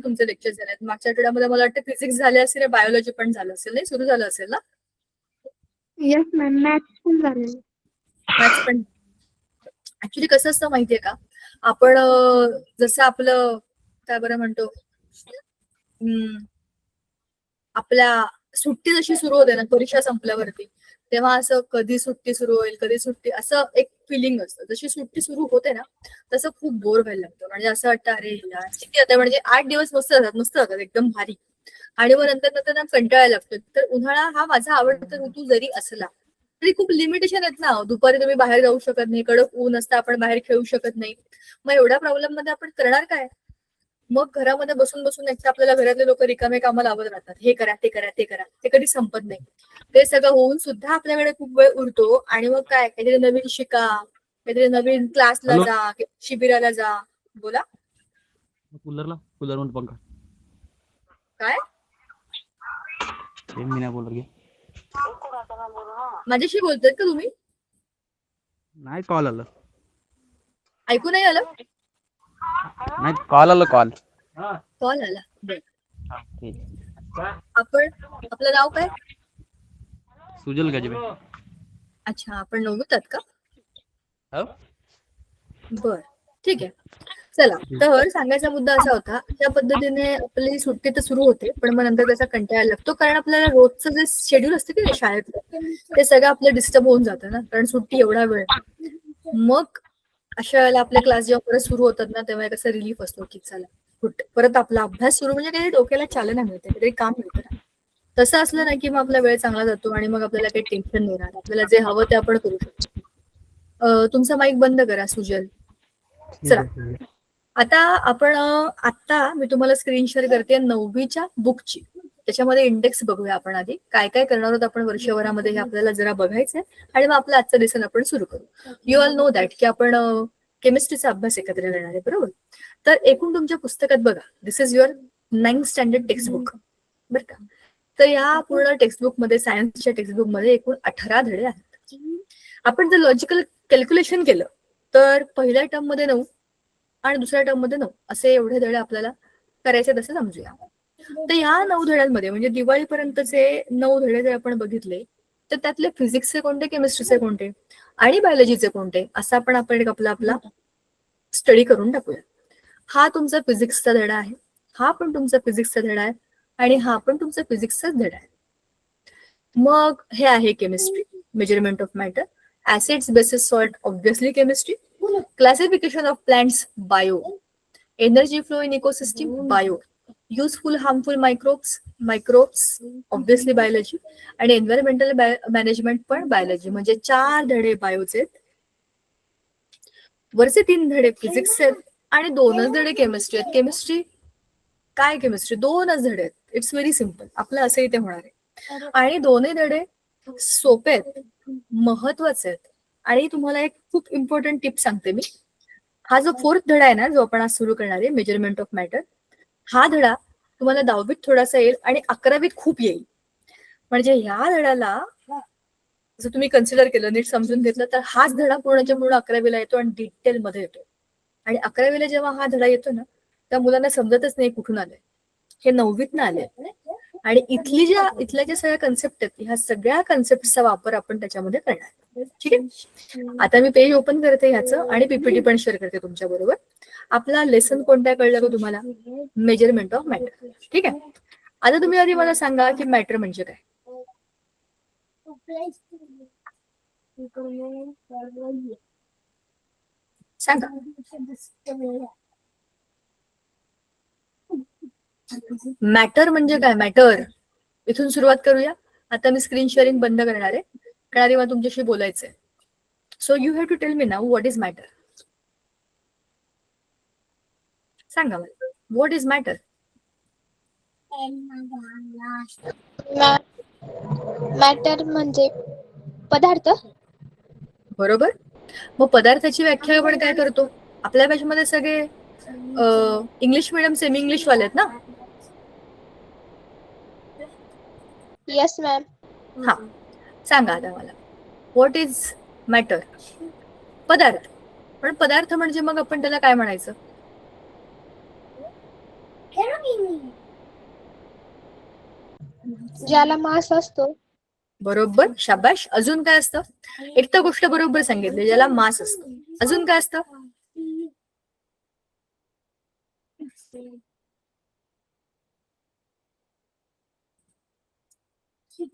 तुमचे लेक्चर झाले आहेत? मागच्या आठवड्यामध्ये मला वाटतं फिजिक्स झाले असेल, बायोलॉजी पण झालं असेल, नाही? सुरू झालं असेल ना? येस मॅम, मॅथ्स पण झाले. मॅथ्स पण. ऍक्च्युली कसं असतं माहितीये का, आपण जसं आपलं काय बरं म्हणतो, आपल्या सुट्टी जशी सुरू होते ना परीक्षा संपल्यावरती, तेव्हा असं कधी सुट्टी सुरू होईल, कधी सुट्टी, असं एक फिलिंग असतं. जशी सुट्टी सुरू होते ना तसं खूप बोर व्हायला लागतं. म्हणजे असं वाटतं अरे यार किती होतं, म्हणजे 8 दिवस मस्त जातात एकदम भारी, आणि मग नंतर नंतर ना कंटाळायला लागतो. तर उन्हाळा हा माझा आवडता ऋतू जरी असला तरी खूप लिमिटेशन आहेत ना. दुपारी तुम्ही बाहेर जाऊ शकत नाही, कडक ऊन असतं, आपण बाहेर खेळू शकत नाही. मग एवढ्या प्रॉब्लेम मध्ये आपण करणार काय? मग घरामध्ये बसून बसून एकतर आपल्याला घरातले लोक रिकामे कामं लावत राहतात, हे करा ते करा ते करा, ते कधी संपत नाही. ते सगळं होऊन सुद्धा आपल्याकडे खूप वेळ उरतो, आणि मग काय, काहीतरी नवीन शिका, काहीतरी नवीन क्लासला जा, शिबिराला जा. बोला. कूलर म्हणून पंखा काय मी नाही बोलत घे. माझ्याशी बोलतात का तुम्ही? नाही, कॉल आलं. ऐकू नाही आलं? नाही, कॉल आलं. कॉल आला. आपण, आपलं नाव काय? सुजल गजबे. अच्छा, आपण नववीत का? हो. बर, ठीक आहे. चला, तर सांगायचा मुद्दा असा होता, त्या पद्धतीने आपली सुट्टी तर सुरू होते, पण मग नंतर त्याचा कंटाळा लागतो, कारण आपल्याला रोजचं जे शेड्यूल असतं की नाही शाळेतलं, ते सगळं आपलं डिस्टर्ब होऊन जातं ना, कारण सुट्टी एवढा वेळ. मग अशा वेळेला आपले क्लास जेव्हा परत सुरू होतात ना, तेव्हा एक रिलीफ असतो की चला परत आपला अभ्यास सुरू, म्हणजे काही डोक्याला चालना मिळते, काहीतरी काम मिळतं. तसं असलं ना की मग आपला वेळ चांगला जातो, आणि मग आपल्याला काही टेन्शन नाही राहत, आपल्याला जे हवं ते आपण करू शकतो. तुमचा माईक बंद करा सुजल. चला, आता आपण आता मी तुम्हाला स्क्रीन शेअर करते 9वीच्या बुकची. त्याच्यामध्ये इंडेक्स बघूया आपण आधी, काय काय करणार आहोत आपण वर्षभरामध्ये हे आपल्याला जरा बघायचंय, आणि मग आपला आजचा लेसन आपण सुरू करू. यू ऑल नो दॅट की आपण केमिस्ट्रीचा अभ्यास एकत्र करणार आहे, बरोबर? तर एकूण तुमच्या पुस्तकात बघा, this is your 9th standard textbook, बरं का? तर या पूर्ण टेक्स्टबुक मध्ये, सायन्सच्या टेक्स्टबुक मध्ये एकूण 18 धडे आहेत. आपण जर लॉजिकल कॅल्क्युलेशन केलं तर पहिल्या टर्म मध्ये 9 आणि दुसऱ्या टर्म मध्ये 9, असे एवढे धडे आपल्याला करायचे, तसे समजूया. तर या 9 धड्यांमध्ये, म्हणजे दिवाळीपर्यंतचे 9 धडे जर आपण बघितले, तर त्यातले फिजिक्सचे कोणते, केमिस्ट्रीचे कोणते आणि बायोलॉजीचे कोणते, असा आपण आपला स्टडी करून टाकूया. हा तुमचा फिजिक्सचा धडा आहे, हा पण तुमचा फिजिक्सचा धडा आहे, आणि हा पण तुमचा फिजिक्सचाच धडा आहे. मग हे आहे chemistry, measurement of matter, acids, basis, salt, obviously chemistry, classification of plants, bio, energy flow in ecosystem, bio, useful harmful microbes, obviously biology, आणि एन्व्हायरमेंटल मॅनेजमेंट पण बायोलॉजी. म्हणजे 4 धडे बायोचे, वरचे 3 धडे फिजिक्स आहेत, आणि 2च धडे केमिस्ट्री आहेत. केमिस्ट्री काय, केमिस्ट्री 2च धडे आहेत. इट्स व्हेरी सिम्पल, आपलं असं इथे होणार आहे. आणि 2ही धडे सोपे आहेत, महत्वाचे आहेत. आणि तुम्हाला एक खूप इम्पॉर्टंट टिप सांगते मी. हा जो 4th धडा आहे ना, जो आपण आज सुरू करणार आहे, मेजरमेंट ऑफ मॅटर, हा धडा तुम्हाला 10वीत थोडासा येईल आणि 11वीत खूप येईल. म्हणजे ह्या धड्याला जर तुम्ही कन्सिडर केलं, नीट समजून घेतलं, तर हाच धडा पूर्णच्या पूर्ण 11वीला येतो आणि डिटेल मध्ये येतो. आणि 11वीला जेव्हा हा धडा येतो ना, त्या मुलांना समजतच नाही कुठून आलंय, हे 9वीतनं आलंय. आणि इथल्या ज्या सगळ्या कन्सेप्ट आहेत, ह्या सगळ्या कन्सेप्टचा वापर आपण त्याच्यामध्ये करणार. ठीक आहे, आता मी पेज ओपन करते ह्याचं, आणि पीपीटी पण शेअर करते तुमच्या बरोबर. आपला लेसन कोणता कळलं का तुम्हाला? Measurement of matter. ठीक आहे, आता तुम्ही आधी मला सांगा की मॅटर म्हणजे काय? सांगा. मॅटर म्हणजे काय? मॅटर, इथून सुरुवात करूया. आता मी स्क्रीन शेअरिंग बंद करणार आहे, कारण आधी मला तुमच्याशी बोलायचंय. So you have to tell me now what is matter. सांगा मला, व्हॉट इज मॅटर? मॅटर म्हणजे पदार्थ. बरोबर. मग पदार्थाची व्याख्या आपण काय करतो? आपल्या भाषेमध्ये सगळे इंग्लिश मिडियम, सेमी इंग्लिश वाले आहेत ना? Yes ma'am. हा, सांगा आता मला, व्हॉट इज मॅटर? पदार्थ. पण पदार्थ म्हणजे मग आपण त्याला काय म्हणायचं? ज्याला मास असतो. बरोबर, शाबाश. अजून काय असतं? एक तर गोष्ट बरोबर सांगितली, ज्याला मास असतो. अजून काय असतं?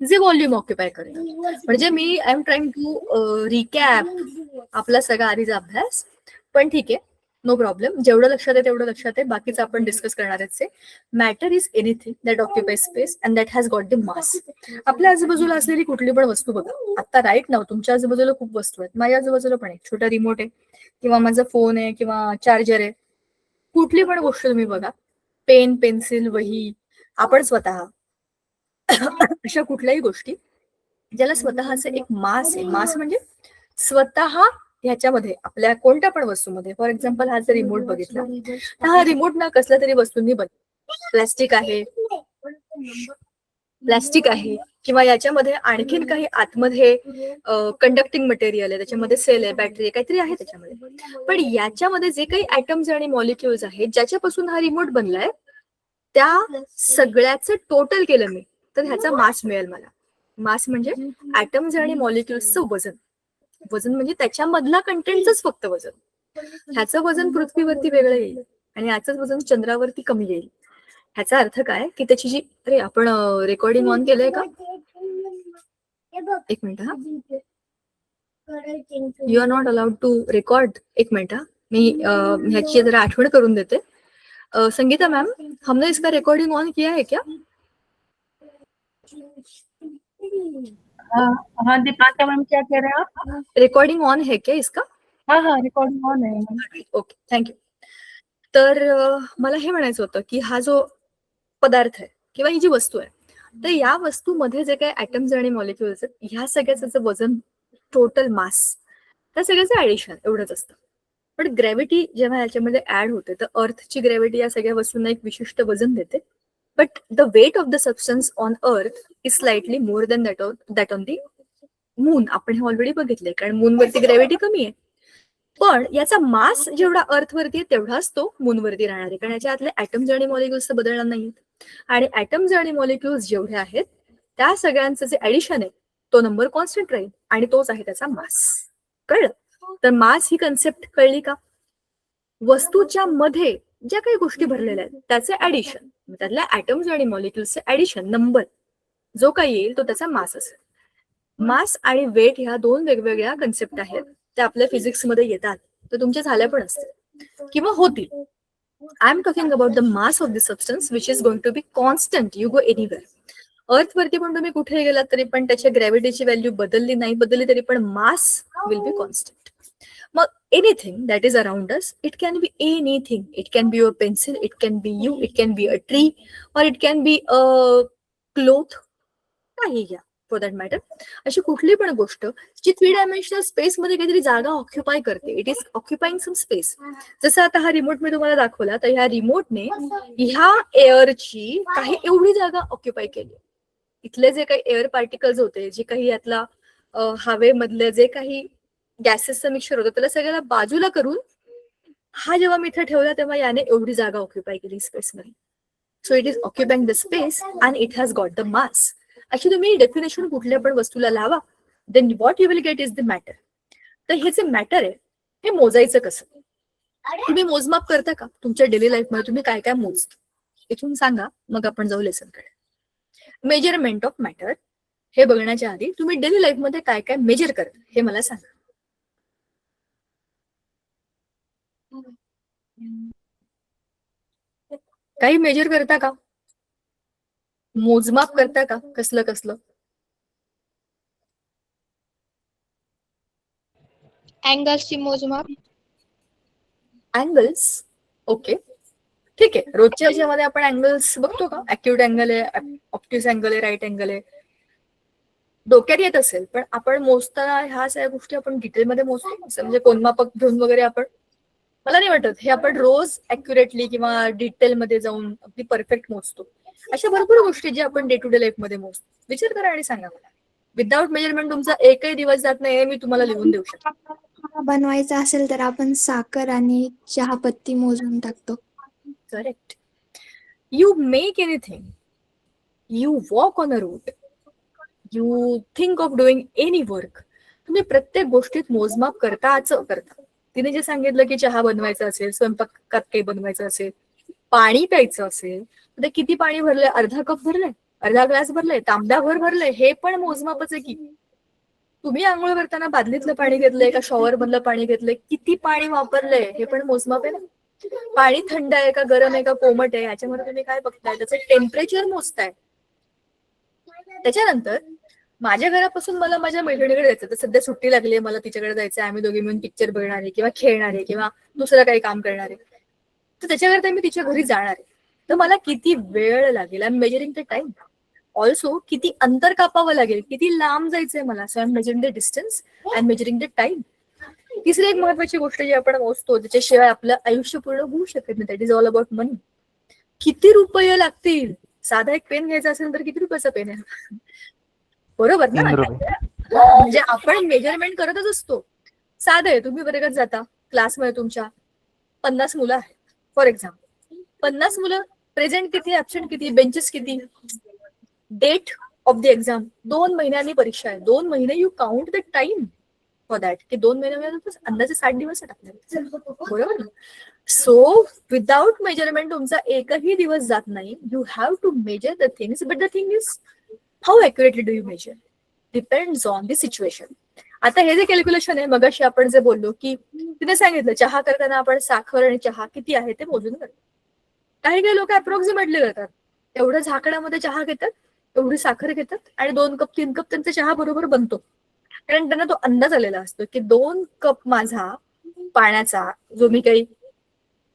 जे व्हॉल्यूम ऑक्युपाय करतं. म्हणजे मी I am trying to recap आपला सगळा आधीचा अभ्यास. पण ठीक आहे, नो प्रॉब्लेम. जेवढं लक्षात आहे तेवढं लक्षात आहे. बाकीचं आपण डिस्कस करणार आहे. Matter is anything that occupy space and that has got the मास. आपल्या आजूबाजूला असलेली कुठली पण वस्तू बघा. आता राईट नाव तुमच्या आजूबाजूला खूप वस्तू आहेत. माझ्या आजूबाजूला पण आहे. छोटा रिमोट आहे किंवा माझा फोन आहे किंवा चार्जर आहे. कुठली पण गोष्ट तुम्ही बघा, पेन, पेन्सिल, वही, आपण स्वतः, अशा कुठल्याही गोष्टी ज्याला स्वतःचे एक मास आहे. मास म्हणजे स्वतः ह्याच्यामध्ये आपल्या कोणत्या पण वस्तूमध्ये, फॉर एक्झाम्पल हा जर रिमोट बघितला तर हा रिमोट ना कसल्या तरी वस्तूंनी बनतो. प्लॅस्टिक आहे किंवा याच्यामध्ये आणखीन काही आतमध्ये कंडक्टिंग मटेरियल आहे, त्याच्यामध्ये सेल आहे, बॅटरी आहे, काहीतरी आहे त्याच्यामध्ये. पण याच्यामध्ये जे काही ऍटम्स आणि मॉलिक्युल्स आहेत ज्याच्यापासून हा रिमोट बनलाय, त्या सगळ्याचं टोटल केलं मी तर ह्याचा मास मिळेल मला. मास म्हणजे ऍटम्स आणि मॉलिक्युल्सचं वजन. वजन म्हणजे त्याच्यामधला कंटेंटच फक्त वजन. ह्याचं वजन पृथ्वीवरती वेगळं येईल आणि याचंच वजन चंद्रावरती कमी येईल. ह्याचा अर्थ काय की त्याची जी, अरे आपण रेकॉर्डिंग ऑन केलंय का? एक मिनिट हा. You are not allowed to record. एक मिनिट हा, मी ह्याची जरा आठवण करून देते. संगीता मैम, हमने इसका रिकॉर्डिंग ऑन किया है क्या? हाँ दीपांकर मैम, क्या कह रहे हैं आप? रिकॉर्डिंग ऑन है क्या इसका? हाँ हाँ, रिकॉर्डिंग ऑन है मैम. Okay, thank you. तर मला हे म्हणायचं होतं की हा जो पदार्थ आहे किंवा ही जी वस्तू आहे, तर या वस्तूमध्ये जे काही ऍटम्स आणि मॉलिक्युल्स आहेत, ह्या सगळ्याचं वजन, टोटल मास, त्या सगळ्याचं ऍडिशन एवढंच असतं. पण ग्रॅव्हिटी जेव्हा याच्यामध्ये ऍड होते तर अर्थची ग्रॅव्हिटी या सगळ्या वस्तूंना एक विशिष्ट वजन देते. But the weight of the substance on earth is slightly more than that on the moon. आपण हे ऑलरेडी बघितलंय, कारण मूनवरती ग्रॅव्हिटी कमी आहे. पण याचा मास जेवढा अर्थवरती आहे तेवढाच तो मूनवरती राहणार आहे, कारण याच्या आतले ऍटम्स आणि मॉलिक्युल्स बदलणार नाहीत. आणि ऍटम्स आणि मॉलिक्युल्स जेवढे आहेत त्या सगळ्यांचं जे ऍडिशन आहे तो नंबर कॉन्स्टंट राहील आणि तोच आहे त्याचा मास. कळलं? तर मास ही कन्सेप्ट कळली का? वस्तूच्या मध्ये ज्या काही गोष्टी भरलेल्या आहेत त्याचे ऍडिशन, त्यातल्या ऍटम्स आणि मॉलिक्युल्सचे ऍडिशन, नंबर जो काही येईल तो त्याचा मास असेल. मास आणि वेट ह्या दोन वेगवेगळ्या कन्सेप्ट आहेत, त्या आपल्या फिजिक्समध्ये येतात, तर तुमच्या झाल्या पण असतील किंवा होतील. I am talking about the mass of the substance which is going to be constant. You go anywhere. अर्थवरती पण तुम्ही कुठे गेलात तरी पण त्याच्या ग्रॅव्हिटीची व्हॅल्यू बदलली नाही बदलली तरी पण मास विल बी कॉन्स्टंट. मग anything that is around us, it can be anything. It can be your pencil, it can be you, it can be a tree, और it can be a cloth, काही घ्या for that matter. अशी कुठली पण गोष्ट जी 3 dimensional space मध्ये काहीतरी जागा ऑक्युपाय करते, it is occupying some space. जसं आता हा रिमोट मी तुम्हाला दाखवला, तर ह्या रिमोटने ह्या एअरची काही एवढी जागा ऑक्युपाय केली. इथले जे काही एअर पार्टिकल्स होते, जे काही यातला हवेमधले जे काही गॅसेसचं मिक्सचर होतं, त्याला सगळ्याला बाजूला करून हा जेव्हा मी इथे ठेवला तेव्हा याने एवढी जागा ऑक्युपाय केली स्पेसमध्ये. So it is occupying the space and it has got the mass. अशी तुम्ही डेफिनेशन कुठल्या पण वस्तूला लावा, then what you will get is the matter. तर हे जे मॅटर आहे हे मोजायचं कसं? तुम्ही मोजमाप करता का तुमच्या डेली लाईफमध्ये? तुम्ही काय काय मोजता इथून सांगा, मग आपण जाऊ लेसनकडे. मेजरमेंट ऑफ मॅटर हे बघण्याच्या आधी तुम्ही डेली लाईफमध्ये काय काय मेजर करता हे मला सांगा. काही मेजर करता का? मोजमाप करता का? कसलं कसलं? अँगल्सची मोजमाप. अँगल्स, ओके, ठीक आहे. रोजच्या याच्यामध्ये आपण अँगल्स बघतो का? अॅक्युट अँगल आहे, ऑप्टिस अँगल आहे, राईट अँगल आहे, डोक्यात येत असेल. पण आपण मोजताना ह्या सगळ्या गोष्टी आपण डिटेलमध्ये मोजतो, असं म्हणजे कोनमापक घेऊन वगैरे आपण, मला नाही वाटत हे आपण रोज अॅक्युरेटली किंवा डिटेलमध्ये जाऊन अगदी परफेक्ट मोजतो. अशा भरपूर गोष्टी जे आपण डे टू डे लाईफमध्ये मोजतो. विचार करा आणि सांगा मला. विदाउट मेजरमेंट तुमचा एकही दिवस जात नाही हे मी तुम्हाला लिहून देऊ शकतो. चहा बनवायचा असेल तर आपण साखर आणि चहापत्ती मोजून टाकतो. Correct. You make anything. You walk on a route. You think of doing any work. तुम्ही प्रत्येक गोष्टीत मोजमाप करताच करता. तिने जे सांगितलं की चहा बनवायचा असेल, स्वयंपाकात काही बनवायचं असेल, पाणी प्यायचं असेल, तर ते किती पाणी भरलंय, अर्धा कप भरलंय, अर्धा ग्लास भरलंय, तांब्याभर भरलंय, हे पण मोजमापच आहे की. तुम्ही आंघोळ करताना बादलीतलं पाणी घेतलंय का शॉवर मधलं पाणी घेतलंय, किती पाणी वापरलंय, हे पण मोजमाप आहे ना. पाणी थंड आहे का गरम आहे का कोमट आहे, याच्यामध्ये तुम्ही काय बघताय, त्याचं टेम्परेचर मोजताय. त्याच्यानंतर माझ्या घरापासून मला माझ्या मैत्रिणीकडे जायचं, तर सध्या सुट्टी लागली आहे, मला तिच्याकडे जायचं, आम्ही दोघी मिळून पिक्चर बघणार आहे किंवा खेळणार आहे किंवा दुसरं काही काम करणार आहे, तर त्याच्याकरता मी तिच्या घरी जाणार आहे. तर मला किती वेळ लागेल, I am measuring the time. Also किती अंतर कापावं लागेल, किती लांब जायचंय मला, so I am measuring the distance, I am measuring the time. तिसरी एक महत्वाची गोष्ट जी आपण मोजतो, त्याच्याशिवाय आपलं आयुष्य पूर्ण होऊ शकत नाही, दॅट इज ऑल अबाउट मनी. किती रुपये लागतील, साधा एक पेन घ्यायचा असेल तर किती रुपयाचा पेन आहे, बरोबर ना. 3 रुपये. म्हणजे आपण मेजरमेंट करतच असतो. साधं आहे, तुम्ही वर्गात जाता, क्लासमध्ये तुमच्या 50 मुलं आहेत फॉर एक्झाम्पल, 50 मुलं, प्रेझेंट किती, ऍबसेंट किती, बेंचेस किती, डेट ऑफ द एक्झाम, 2 महिन्यांनी परीक्षा आहे, 2 महिने, you count the time for that, की 2 महिन्यामध्ये अंदाजे 60 दिवस आहेत आपल्याला, बरोबर. सो विदाउट मेजरमेंट तुमचा एकही दिवस जात नाही. You have to measure the things, but the thing is how accurately do you measure, depends on the situation. आता हे जे कॅल्क्युलेशन आहे, मगाशी आपण जे बोललो की तिने सांगितलं चहा करताना आपण साखर आणि चहा किती आहे ते मोजून करतो. काही काही लोक अप्रॉक्सिमेटली करतात, एवढ्या झाकणामध्ये चहा घेतात, एवढी साखर घेतात आणि 2 कप 3 कप त्यांचा चहा बरोबर बनतो, कारण त्यांना तो अंदाज आलेला असतो की 2 कप माझा पाण्याचा जो मी काही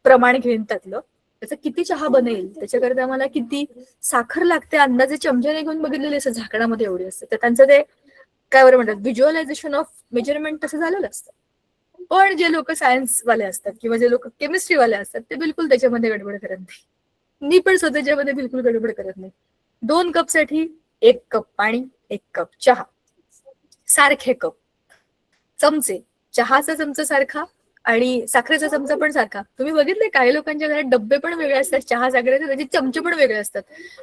प्रमाण घेईन त्यातलं, त्याचा किती चहा बनेल, त्याच्याकरता मला किती साखर लागते, अंदाजे चमच्याने घेऊन बघितलेले असतं, झाकणामध्ये एवढी असते. तर त्यांचं ते काय बरं म्हणतात, व्हिज्युअलायझेशन ऑफ मेजरमेंट तसं झालेलं असतं. पण जे लोक सायन्स वाले असतात किंवा जे लोक केमिस्ट्री वाले असतात, ते बिलकुल त्याच्यामध्ये गडबड करत नाही. मी पण स्वतःच्यामध्ये बिलकुल गडबड करत नाही. 2 कपसाठी 1 कप पाणी, 1 कप चहा, सारखे कप, चमचे, चहाचा चमचा सारखा आणि साखरेचा चमचा पण सारखा. तुम्ही बघितले काही लोकांच्या घरात डब्बे पण वेगळे असतात चहा साखरेचे, त्याचे चमचे पण वेगळे असतात.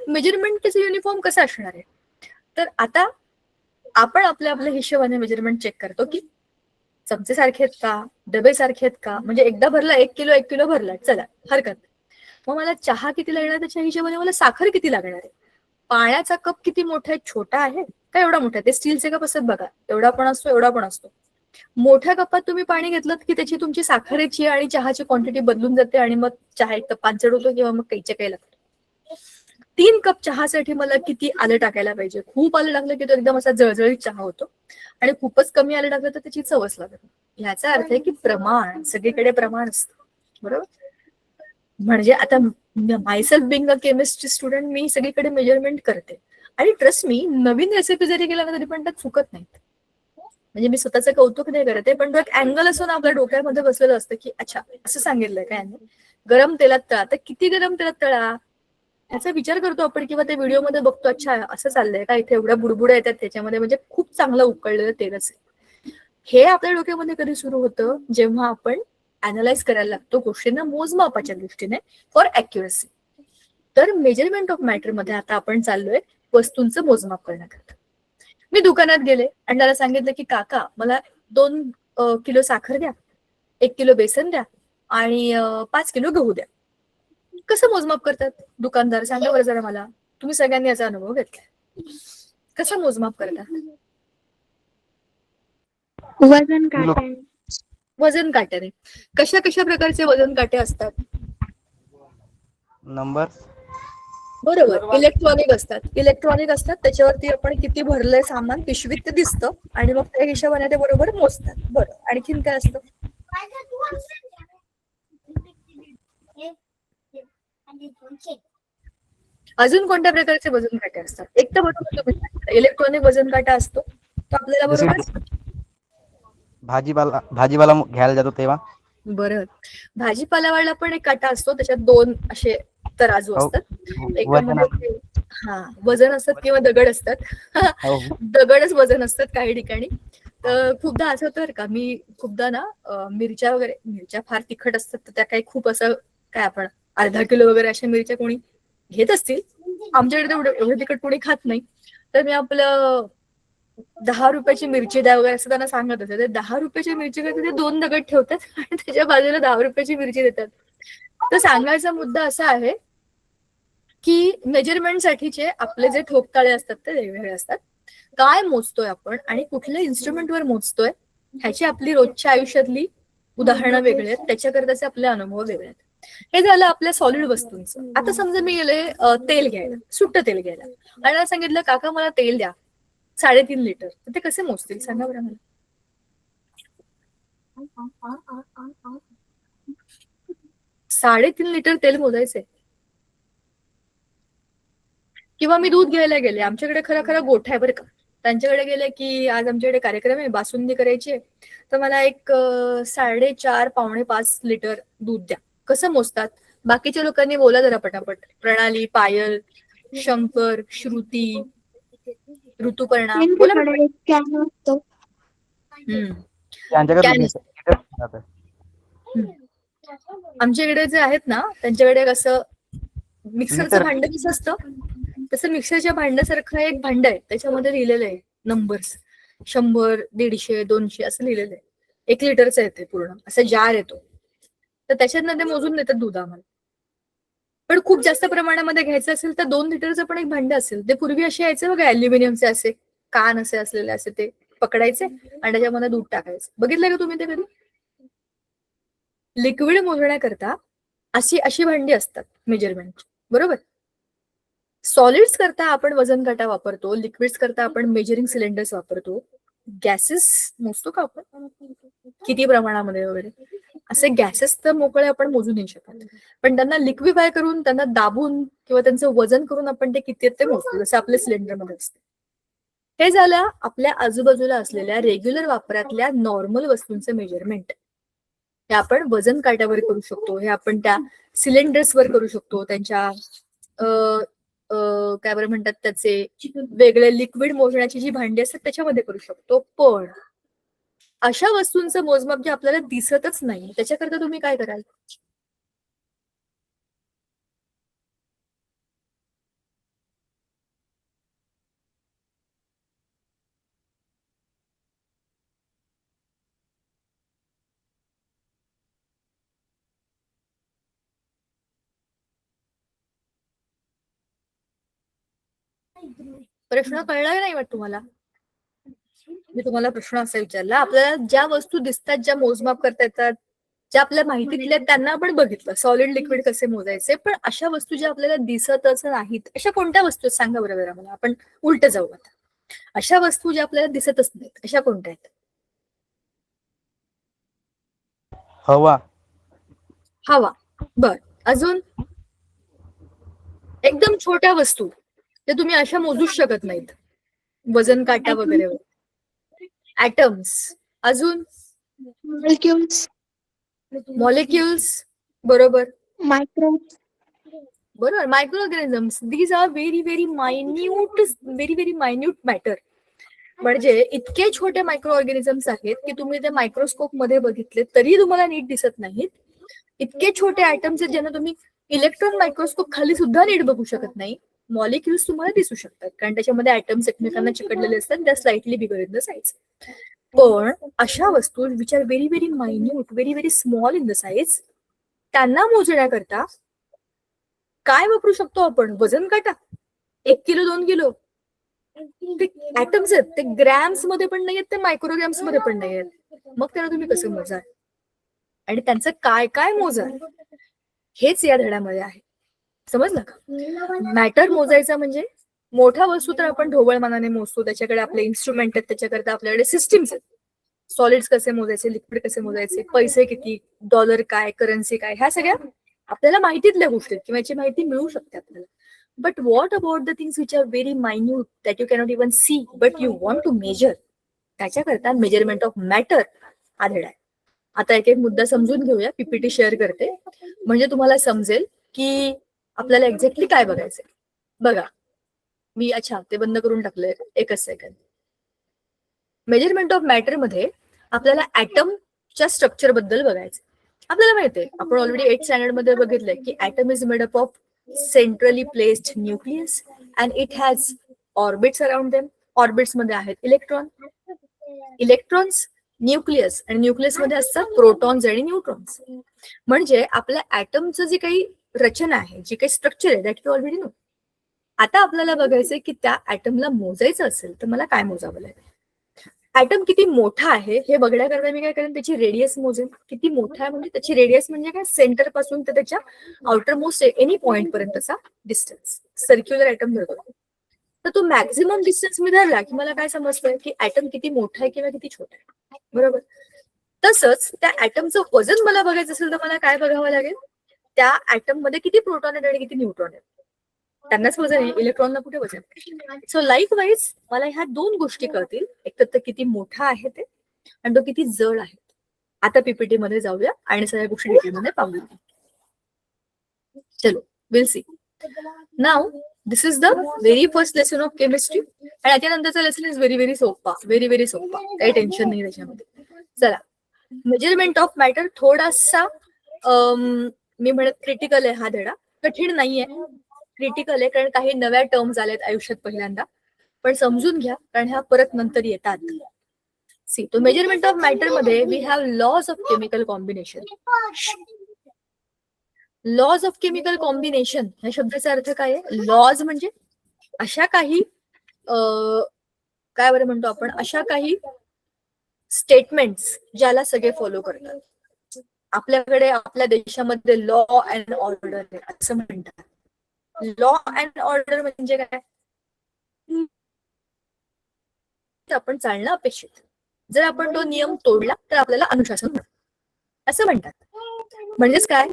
मेजरमेंट त्याचं युनिफॉर्म कसं असणार आहे. तर आता आपण आपल्या हिशोबाने मेजरमेंट चेक करतो की चमचे सारखे आहेत का, डबे सारखे आहेत का, म्हणजे एकदा भरला 1 किलो भरला, चला हरकत नाही. मग मला चहा किती लागणार त्याच्या हिशोबाने मला साखर किती लागणार आहे. पाण्याचा कप किती मोठा आहे, छोटा आहे का एवढा मोठा आहे, ते स्टीलचे कप असतात बघा, एवढा पण असतो एवढा पण असतो. मोठ्या कपात तुम्ही पाणी घेतलं की त्याची तुमची साखरेची आणि चहाची क्वांटिटी बदलून जाते आणि मग चहा एक तर पांचट होतो किंवा मग काहीच्या काही लागतो. 3 कप चहासाठी मला किती आलं टाकायला पाहिजे, खूप आलं टाकलं की तो एकदम असा जळजळीत चहा होतो आणि खूपच कमी आलं टाकलं तर त्याची चवच लागत. ह्याचा अर्थ आहे की प्रमाण, सगळीकडे प्रमाण असतं, बरोबर. म्हणजे आता myself being a chemistry student, मी सगळीकडे मेजरमेंट करते आणि ट्रस्ट मी, नवीन रेसिपी जरी केला ना तरी पण त्यात चुकत नाहीत. म्हणजे मी स्वतःचं कौतुक नाही करते, पण तो एक अँगल असून आपल्या डोक्यामध्ये बसलेलं असतं की अच्छा असं सांगितलंय काय, गरम तेलात तळा, तर किती गरम तेलात तळा याचा विचार करतो आपण, किंवा त्या व्हिडिओमध्ये बघतो अच्छा असं चाललंय का, इथे एवढ्या बुडबुड्या येतात त्याच्यामध्ये, म्हणजे खूप चांगलं उकळलेलं तेलच आहे. हे आपल्या डोक्यामध्ये कधी सुरू होतं, जेव्हा आपण अनालाइज करायला लागतो गोष्टींना मोजमापाच्या दृष्टीने फॉर अॅक्युरसी. तर मेजरमेंट ऑफ मॅटर मध्ये आता आपण चाललोय वस्तूंचं मोजमाप करण्याकरता. मी दुकानात गेले आणि त्याला सांगितलं की काका मला 2 किलो साखर द्या, 1 किलो बेसन द्या आणि 5 किलो गहू द्या. कसं मोजमाप करतात दुकानदार, सांगा बरं जरा मला, तुम्ही सगळ्यांनी याचा अनुभव घेतलाय. कसं मोजमाप करतात. वजन काटे. वजन काट्याने. कशा कशा प्रकारचे वजन काटे असतात. नंबर, बरोबर, इलेक्ट्रॉनिक असतात, त्याच्यावरती आपण किती भरलंय सामान पिशवीत ते दिसतं आणि मग त्या हिशोबाने ते बरोबर मोजतात. बरं, आणखीन काय असतं. अजून कोणत्या प्रकारचे वजन काटे असतात. एक तर बरोबर तुम्ही इलेक्ट्रॉनिक वजन काटा असतो तो आपल्याला बरोबर. भाजीपाला घ्यायला जातो तेव्हा. बरं, भाजीपालावाला पण एक काटा असतो, त्याच्यात 2 असे तराजू असतात, एकामध्ये वजन असतात किंवा दगड असतात. दगडच वजन असतात काही ठिकाणी. तर खूपदा असं होतं का, मी खूपदा ना मिरच्या फार तिखट असतात तर त्या काही खूप असं काय आपण अर्धा किलो वगैरे अशा मिरच्या कोणी घेत असतील, आमच्याकडे तेवढं एवढं तिखट कोणी खात नाही, तर मी आपलं 10 रुपयाची मिरची द्या वगैरे असं त्यांना सांगत असते. ते 10 रुपयाची मिरची करते, ते 2 दगड ठेवतात आणि त्याच्या बाजूला 10 रुपयाची मिरची देतात. तर सांगायचा मुद्दा असा आहे की मेजरमेंट साठीचे आपले जे ठोकताळे असतात ते वेगवेगळे असतात. काय मोजतोय आपण आणि कुठल्या इन्स्ट्रुमेंटवर मोजतोय ह्याची आपली रोजच्या आयुष्यातली उदाहरणं वेगळी आहेत, त्याच्याकरताचे आपले अनुभव वेगळे आहेत. हे झालं आपल्या सॉलिड वस्तूंचं. आता समजा मी गेले तेल घ्यायला, सुट्ट तेल घ्यायला, आणि मला सांगितलं काका मला तेल द्या 3.5 लिटर. तर ते कसे मोजतील सांगा बरं मला. 3.5 लिटर तेल मोजायचे. किंवा मी दूध घ्यायला गेले, आमच्याकडे खरं खरं गोठा आहे बरं का, त्यांच्याकडे गेले की आज आमच्याकडे कार्यक्रम आहे, बासुंदी करायची आहे, तर मला एक 4.5 पावणे 5 लिटर दूध द्या. कसं मोजतात? बाकीच्या लोकांनी बोला जरा पटापट. प्रणाली, पायल, शंकर, श्रुती, ऋतुपर्णा, बोला पटापट. त्यांच्याकडे एक कॅन असतो. त्यांच्याकडे Can लिटर. आमच्याकडे जे आहेत ना त्यांच्याकडे कसं मिक्सरचं लिटर. भांड कसं असतं तसं मिक्सरच्या भांड्यासारखं एक भांड आहे, त्याच्यामध्ये लिहिलेलं आहे नंबर्स 100, 150, 200 असं लिहिलेलं आहे. 1 लिटरचं येते पूर्ण, असं जार येतो. तर त्याच्यातनं ते मोजून देतात दूध आम्हाला. पण खूप जास्त प्रमाणामध्ये घ्यायचं असेल तर 2 लिटरचं पण एक भांड असेल. ते पूर्वी असे यायचे बघा, अल्युमिनियमचे असे कान असे असलेले, असे ते पकडायचे आणि त्याच्यामध्ये दूध टाकायचं. बघितलं का तुम्ही ते कधी? लिक्विड मोजण्याकरता अशी अशी भांडी असतात मेजरमेंट, बरोबर. सॉलिड्स करता आपण वजन काटा वापरतो, लिक्विड्स करता आपण मेजरिंग सिलेंडर्स वापरतो. गॅसेस मोजतो का आपण किती प्रमाणामध्ये वगैरे, असे गॅसेस तर मोकळे आपण मोजू नाही शकत, पण त्यांना लिक्विफाय करून, त्यांना दाबून किंवा त्यांचं वजन करून आपण ते किती आहेत ते मोजतो, जसं आपल्या सिलेंडरमध्ये असते. हे झालं आपल्या आजूबाजूला असलेल्या रेग्युलर वापरातल्या नॉर्मल वस्तूंचं मेजरमेंट. हे आपण वजन काट्यावर करू शकतो, हे आपण त्या सिलेंडर्सवर करू शकतो, त्यांच्या काय बरं म्हणतात त्याचे वेगळे लिक्विड मोजण्याची जी भांडी असतात त्याच्यामध्ये करू शकतो. पण अशा वस्तूंचं मोजमाप जे आपल्याला दिसतच नाही त्याच्याकरता तुम्ही काय कराल? प्रश्न कळला नाही वाटत तुम्हाला? मी तुम्हाला प्रश्न असा विचारला, आपल्याला ज्या वस्तू दिसतात, ज्या मोजमाप करता येतात, ज्या आपल्या माहितीतल्या आहेत, त्यांना आपण बघितलं सॉलिड लिक्विड कसे मोजायचे. पण अशा वस्तू ज्या आपल्याला दिसतच नाहीत अशा कोणत्या वस्तू आहेत सांगा बरं जरा मला. आपण उलट जाऊ आता. अशा वस्तू ज्या आपल्याला दिसतच नाहीत अशा कोणत्या आहेत? हवा. हवा. बर. अजून? एकदम छोट्या वस्तू ते तुम्ही अशा मोजूच शकत नाहीत वजन काटा वगैरे. ऍटम्स. अजून? मॉलिक्युल्स. मॉलिक्युल्स. बरोबर. मायक्रोब्स. बरोबर. Micro organisms. These are very very minute matter. म्हणजे इतके छोटे मायक्रो ऑर्गॅनिझम्स आहेत की तुम्ही ते मायक्रोस्कोप मध्ये बघितले तरी तुम्हाला नीट दिसत नाहीत. इतके छोटे आयटम्स आहेत ज्यांना तुम्ही इलेक्ट्रॉन मायक्रोस्कोप खाली सुद्धा नीट बघू शकत नाही. मॉलिक्युल्स तुम्हाला दिसू शकतात कारण त्याच्यामध्ये ऍटम्स एकमेकांना चिकटलेले असतात, त्या slightly bigger in the size. पण अशा वस्तू which are very very minute, very very small in the size, त्यांना मोजण्याकरता काय वापरू शकतो आपण? वजन काटा. 1 किलो 2 किलो ते ऍटम्स आहेत, ते ग्रॅम्स मध्ये पण नाहीयेत, ते मायक्रोग्रॅम्स मध्ये पण नाहीयेत. मग त्यांना तुम्ही कसं मोजाल आणि त्यांचं काय काय मोजाल हेच या धड्यामध्ये आहे. समजलं का? मॅटर मोजायचा म्हणजे मोठ्या वस्तू तर आपण ढोबळमानाने मोजतो, त्याच्याकडे आपले इन्स्ट्रुमेंट आहेत, त्याच्याकरता आपल्याकडे सिस्टीम्स आहेत. सॉलिड्स कसे मोजायचे, लिक्विड कसे मोजायचे, पैसे किती, डॉलर काय, करन्सी काय, ह्या सगळ्या आपल्याला माहितीतल्या गोष्टी आहेत किंवा याची माहिती मिळू शकते आपल्याला. But what about the things which are very minute that you cannot even see but you want to measure, त्याच्याकरता मेजरमेंट ऑफ मॅटर हा धडा आहे. आता एक एक मुद्दा समजून घेऊया. पीपीटी शेअर करते म्हणजे तुम्हाला समजेल की आपल्याला एक्झॅक्टली काय बघायचंय. बघा मी अच्छा ते बंद करून टाकलंय, एकच सेकंड. मेजरमेंट ऑफ मॅटर मध्ये आपल्याला ऍटमच्या स्ट्रक्चर बद्दल बघायचं. आपल्याला माहितीये, आपण ऑलरेडी 8th स्टँडर्ड मध्ये बघितलंय की atom is made up of centrally placed nucleus and it has orbits around them. Orbits मध्ये आहेत इलेक्ट्रॉन्स, न्यूक्लियस, आणि न्यूक्लियस मध्ये असतात प्रोटॉन्स आणि न्यूट्रॉन्स. म्हणजे आपल्या ऍटमचं जे काही रचना आहे, जे काही स्ट्रक्चर आहे, दॅट यू ऑलरेडी नो. आता आपल्याला बघायचंय की त्या ऍटमला मोजायचं असेल तर मला काय मोजावं लागेल. ऍटम किती मोठा आहे हे बघण्याकरता मी काय करेन, त्याची रेडियस मोजेन. किती मोठा आहे म्हणजे त्याची रेडियस म्हणजे काय, सेंटर पासून तर त्याच्या आउटर मोस्ट एनी पॉइंट पर्यंतचा डिस्टन्स. सर्क्युलर ऍटम धरतो तर तो मॅक्झिमम डिस्टन्स मी धरला की मला काय समजतंय की ऍटम किती मोठा आहे किंवा किती छोटा आहे. बरोबर. तसंच त्या ऍटमचं वजन मला बघायचं असेल तर मला काय बघावं लागेल, त्या ऍटम मध्ये किती प्रोटॉन आहेत आणि किती न्यूट्रॉन आहेत. त्यांनाच वजन आहे, इलेक्ट्रॉनला कुठे वजन. सो लाईक वाईज मला ह्या दोन गोष्टी कळतील, एक तर तो किती मोठा आहे ते आणि तो किती जड आहे. आता पीपीटी मध्ये जाऊया आणि सगळ्या गोष्टी डिटेलमध्ये पाहूया. चलो, will see. Now this is the very first lesson of chemistry आणि याच्यानंतरचा लेसन इज व्हेरी सोपा, व्हेरी सोपा, काही टेन्शन नाही त्याच्यामध्ये. चला, मेजरमेंट ऑफ मॅटर थोडासा मी म्हणत क्रिटिकल आहे हा धडा. कठीण नाहीये, क्रिटिकल आहे, कारण काही नव्या टर्म्स आल्यात आयुष्यात पहिल्यांदा, पण समजून घ्या कारण ह्या परत नंतर येतात. सी, तो मेजरमेंट ऑफ मॅटर मध्ये we have laws of chemical combination. Laws of chemical combination ह्या शब्दाचा अर्थ काय आहे. लॉज म्हणजे अशा काही काय बरं म्हणतो आपण, अशा काही स्टेटमेंट्स ज्याला सगळे फॉलो करतात. आपल्याकडे आपल्या देशामध्ये लॉ अँड ऑर्डर आहे असं म्हणतात. लॉ अँड ऑर्डर म्हणजे काय, आपण चालणं अपेक्षित. जर आपण तो नियम तोडला तर आपल्याला अनुशासन असं म्हणतात. म्हणजेच काय,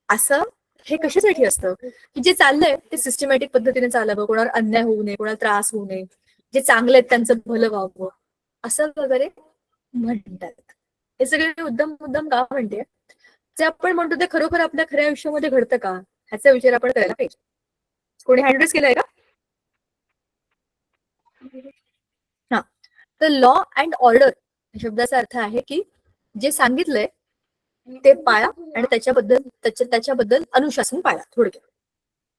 असं हे कशासाठी असतं की जे चाललंय ते सिस्टमॅटिक पद्धतीने चालावं, कोणावर अन्याय होऊ नये, कोणाला त्रास होऊ नये, जे चांगले आहेत त्यांचं भलं व्हावं असं वगैरे म्हणतात. हे सगळे मुद्दाम का म्हणते, जे आपण म्हणतो ते खरोखर आपल्या खऱ्या आयुष्यामध्ये घडतं का ह्याचा विचार आपण करायला पाहिजे. कोणी हँडरेस केलाय का? हा, तर लॉ अँड ऑर्डर शब्दाचा अर्थ आहे की जे सांगितलंय ते पाळा आणि त्याच्याबद्दल अनुशासन पाळा थोडक्यात.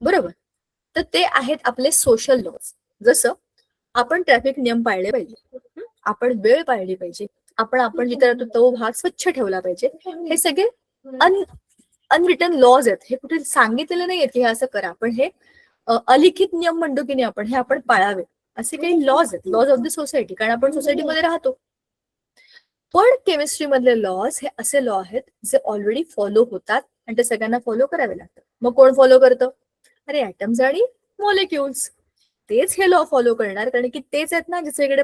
बरोबर. तर ते आहेत आपले सोशल लॉज. जसं आपण ट्रॅफिक नियम पाळले पाहिजे, आपण वेळ पाळली पाहिजे, आपण जिथे राहतो तो भाग स्वच्छ ठेवला पाहिजे. हे सगळे अनरिटन लॉज आहेत. हे कुठे सांगितलेलं नाहीये की हे असं करा, पण हे अलिखित नियम म्हणतो की नाही आपण, हे आपण पाळावे. असे काही लॉज आहेत, लॉज ऑफ द सोसायटी, कारण आपण सोसायटीमध्ये राहतो. पण केमिस्ट्री मधले लॉज हे असे लॉ आहेत जे ऑलरेडी फॉलो होतात आणि ते सगळ्यांना फॉलो करावे लागतात. मग कोण फॉलो करतं? अरे ऍटम्स आणि मॉलिक्युल्स. तेच हे लॉ फॉलो करणार, कारण की तेच आहेत ना जे सगळीकडे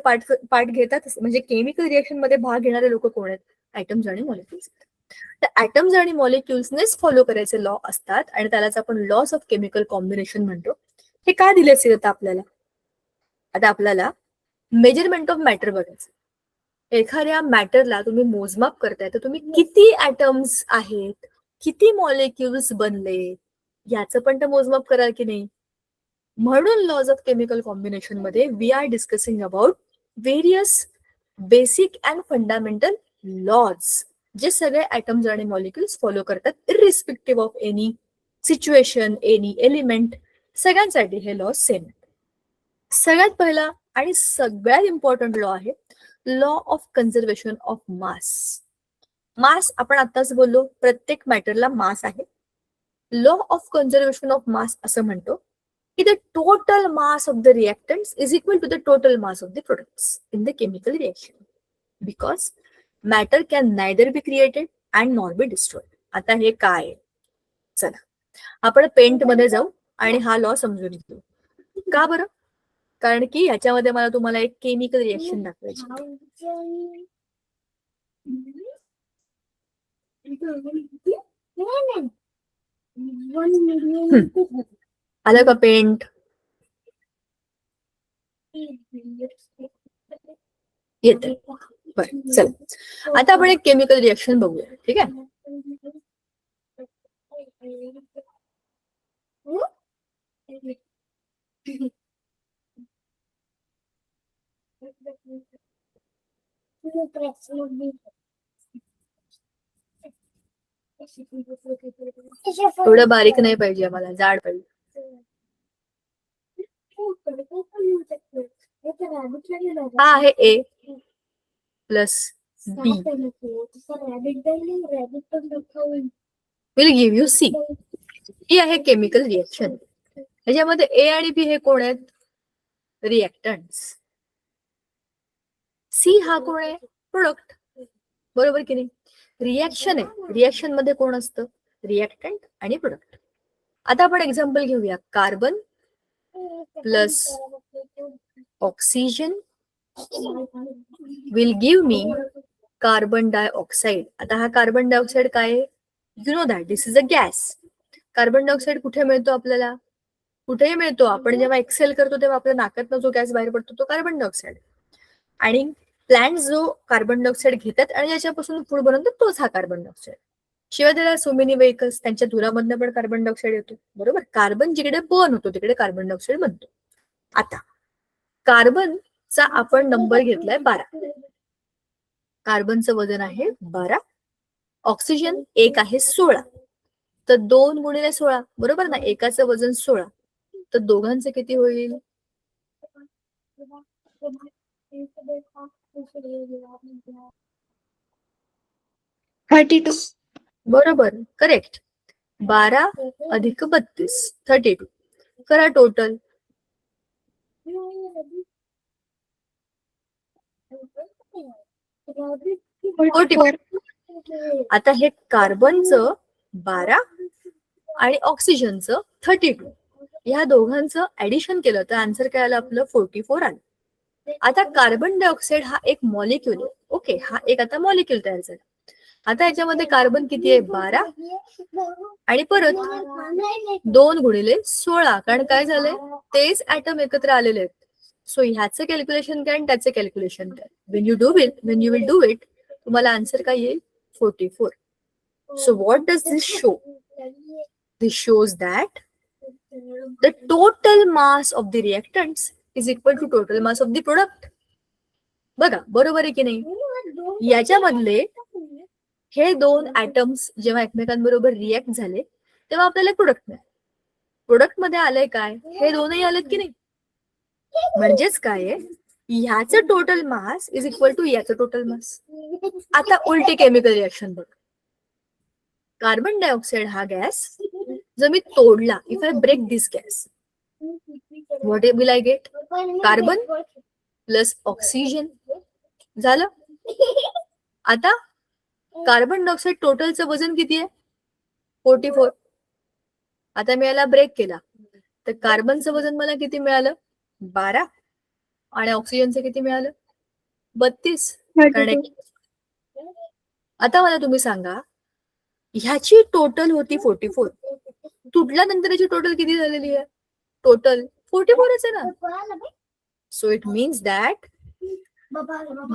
पार्ट घेतात. म्हणजे केमिकल रिएक्शन मध्ये भाग घेणारे लोक कोण आहेत? ऍटम्स आणि मॉलिक्युल्स. तर ऍटम्स आणि मॉलिक्युल्सनेच फॉलो करायचे लॉ असतात आणि त्यालाच आपण लॉस ऑफ केमिकल कॉम्बिनेशन म्हणतो. हे काय दिले असेल आपल्याला? आता आपल्याला मेजरमेंट ऑफ मॅटर बघायचं. एखाद्या मॅटरला तुम्ही मोजमाप करताय तर तुम्ही किती ऍटम्स आहेत, किती मॉलिक्युल्स बनले याचं पण तर मोजमाप कराल की नाही. म्हणून लॉज ऑफ केमिकल कॉम्बिनेशन मध्ये we are discussing about various basic and fundamental laws जे सगळे ऍटम्स आणि मॉलिक्युल्स फॉलो करतात, irrespective of any situation, any element. सगळ्यांसाठी हे लॉज सेम. सगळ्यात पहिला आणि सगळ्यात इम्पॉर्टंट लॉ आहे law of conservation of mass. Mass आपण आताच बोललो, प्रत्येक मॅटरला मास आहे. Law of conservation of mass असं म्हणतो की the total mass of the reactants is equal to the total mass of the products in the chemical reaction, because matter can neither be created and not be destroyed. आता हे काय? चला आपण paint मध्ये जाऊ आणि हा लॉ समजून घेऊ. का बरं? कारण की ह्याच्यामध्ये मला तुम्हाला एक केमिकल रिएक्शन दाखवायची. आलं का पेंट? येत. बरं, चला आता आपण एक केमिकल रिएक्शन बघूया. ठीक आहे. थोडं बारीक नाही पाहिजे आम्हाला, जाड पाहिजे. हा आहे A plus B will give you C. ही आहे केमिकल रिएक्शन. ह्याच्यामध्ये ए आणि बी हे कोण आहेत? रिएक्टंट्स. सी हा कोण आहे? प्रोडक्ट. बरोबर की नाही? रिएक्शन आहे, रिएक्शन मध्ये कोण असतं? रिएक्टंट आणि प्रोडक्ट. आता आपण एक्झाम्पल घेऊया. Carbon plus oxygen will give me carbon dioxide. आता हा कार्बन डायऑक्साइड काय आहे? You know that this is a gas. Carbon dioxide कुठे मिळतो आपल्याला? कुठेही मिळतो. आपण जेव्हा एक्सेल करतो तेव्हा आपल्या नाकातनं जो गॅस बाहेर पडतो तो कार्बन डायऑक्साइड. आणि प्लांट जो कार्बन डायऑक्साइड घेतात आणि ज्याच्यापासून फूड बनवतात तोच हा कार्बन डायऑक्साइड. शिवाय त्याला सो मेनी व्हेकल्स, त्यांच्या धुरामधनं पण कार्बन डायऑक्साइड येतो. बरोबर. कार्बन जिकडे बर्न होतो तिकडे कार्बन डायऑक्साइड बनतो. आता कार्बनचा आपण नंबर घेतलाय 12. कार्बनचं वजन आहे 12. ऑक्सिजन एक आहे 16. तर 2 गुणिले 16 बरोबर ना. एकाचं वजन 16 तर दोघांचं किती होईल? 32. बरोबर. करेक्ट. 12 अधिक 32 32. करा टोटल. आता हे कार्बनचं 12 आणि ऑक्सिजनचं 32. ह्या दोघांचं ऍडिशन केलं तर आन्सर काय आलं आपलं? 44 आलं. आता कार्बन डायऑक्साइड हा एक मॉलिक्यूल आहे. ओके, हा एक आता मॉलिक्यूल तयार झाला. आता याच्यामध्ये कार्बन किती आहे? 12 आणि परत 2 गुणिले 16. कारण काय झालंय? तेच ऍटम एकत्र आलेले आहेत. सो ह्याचं कॅल्क्युलेशन काय आणि त्याचं कॅल्क्युलेशन काय? Wien you will do it तुम्हाला आन्सर काय येईल? 44. So what does this show? This shows that the total mass of the reactants is equal to total mass of the product. बघा बरोबर आहे की नाही? याच्यामधले हे दोन ऍटम्स जेव्हा एकमेकांबरोबर रिएक्ट झाले तेव्हा आपल्याला प्रोडक्ट मिळाले. प्रोडक्ट मध्ये आलंय काय? हे दोनही आलेत की नाही? म्हणजेच काय आहे? ह्याचं total mass is equal to याचं टोटल मास. आता उलटी केमिकल रिएक्शन बघ. कार्बन डायऑक्साइड हा गॅस जर मी तोडला, if I break this gas, what will I get? Carbon plus oxygen झालं. आता कार्बन डायऑक्साइड टोटलचं वजन किती आहे? 44. आता मी याला ब्रेक केला तर कार्बनचं वजन मला किती मिळालं? 12 आणि ऑक्सिजनचं किती मिळालं? 32. आता मला तुम्ही सांगा ह्याची टोटल होती 44. तुटल्यानंतर याची टोटल किती झालेली आहे? टोटल 44च आहे ना. So it means that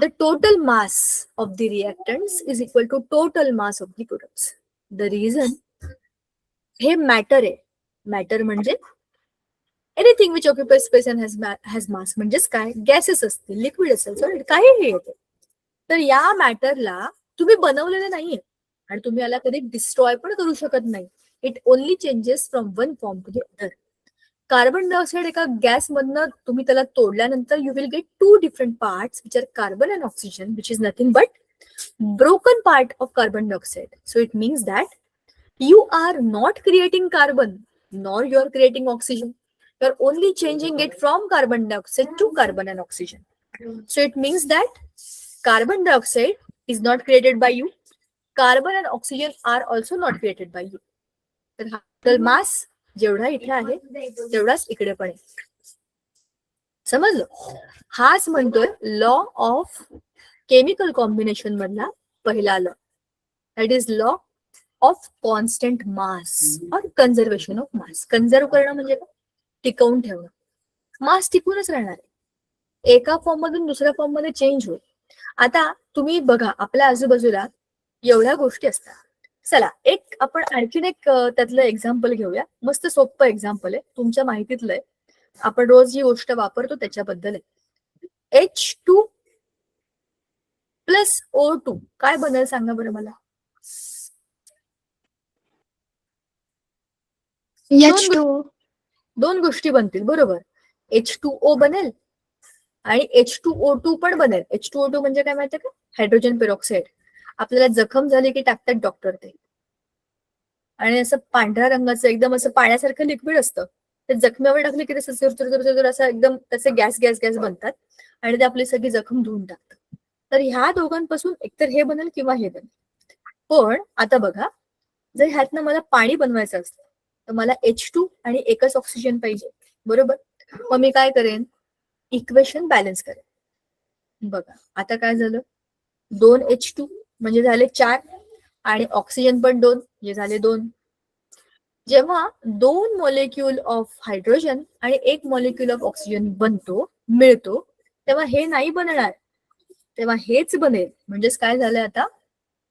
the total mass of the reactants is equal to total mass of the products. The reason हे मॅटर आहे. मॅटर म्हणजे anything which occupies space and has mass. म्हणजेच काय? गॅसेस असतील, liquid असेल, solid, काहीही येते. तर या मॅटरला तुम्ही बनवलेलं नाहीये आणि तुम्ही याला कधी डिस्ट्रॉय पण करू शकत नाही. It only changes from one form to the other. Carbon dioxide एका गॅस मधनं तुम्ही त्याला तोडल्यानंतर you will get 2 different parts which are carbon and oxygen, which is nothing but broken part of carbon dioxide. So it means that you are not creating carbon nor you are creating oxygen. You are only changing it from carbon dioxide to carbon and oxygen. So it means that carbon dioxide is not created by you. Carbon and oxygen are also not created by you. तर हा total mass जेवढा इथे आहे तेवढाच इकडे पण आहे. समजलं? हाच म्हणतोय लॉ ऑफ केमिकल कॉम्बिनेशन मधला पहिला law. That is law of constant mass और कन्झर्वेशन ऑफ मास. कन्झर्व करणं म्हणजे काय? टिकवून ठेवणं. मास टिकूनच राहणार आहे. एका फॉर्म मधून दुसऱ्या फॉर्म मध्ये चेंज होईल. आता तुम्ही बघा आपल्या आजूबाजूला एवढ्या गोष्टी असतात. चला एक आपण आणखीन एक त्यातलं एक्झाम्पल घेऊया. मस्त सोपं एक्झाम्पल आहे, तुमच्या माहितीतलं आहे. आपण रोज जी गोष्ट वापरतो त्याच्याबद्दल आहे. H2 प्लस O2 काय बनेल सांगा बरं मला. H2O. दोन गोष्टी बनतील बरोबर. H2O बनेल आणि H2O2 पण बनेल. H2O2 म्हणजे काय माहितीये का? Hydrogen peroxide. आपल्याला जखम झाली की टाकतात डॉक्टर ते, आणि असं पांढऱ्या रंगाचं एकदम असं पाण्यासारखं लिक्विड असतं. ते जखमेवर टाकले की ते असं एकदम त्याचे गॅस गॅस गॅस बनतात आणि ते आपली सगळी जखम धुवून टाकतात. तर ह्या दोघांपासून एकतर हे बनेल किंवा हे बनेल. पण आता बघा, जर ह्यातनं मला पाणी बनवायचं असतं तर मला H2 आणि एकच ऑक्सिजन पाहिजे बरोबर. मग मी काय करेन, इक्वेशन बॅलन्स करेन. बघा आता काय झालं, 2H2 म्हणजे झाले 4 आणि ऑक्सिजन पण 2 म्हणजे झाले 2. जेव्हा 2 मॉलिक्यूल ऑफ हायड्रोजन आणि 1 मॉलिक्यूल ऑफ ऑक्सिजन मिळतो, तेव्हा हे नाही बनणार, तेव्हा हेच बनेल. म्हणजेच काय झालंय आता,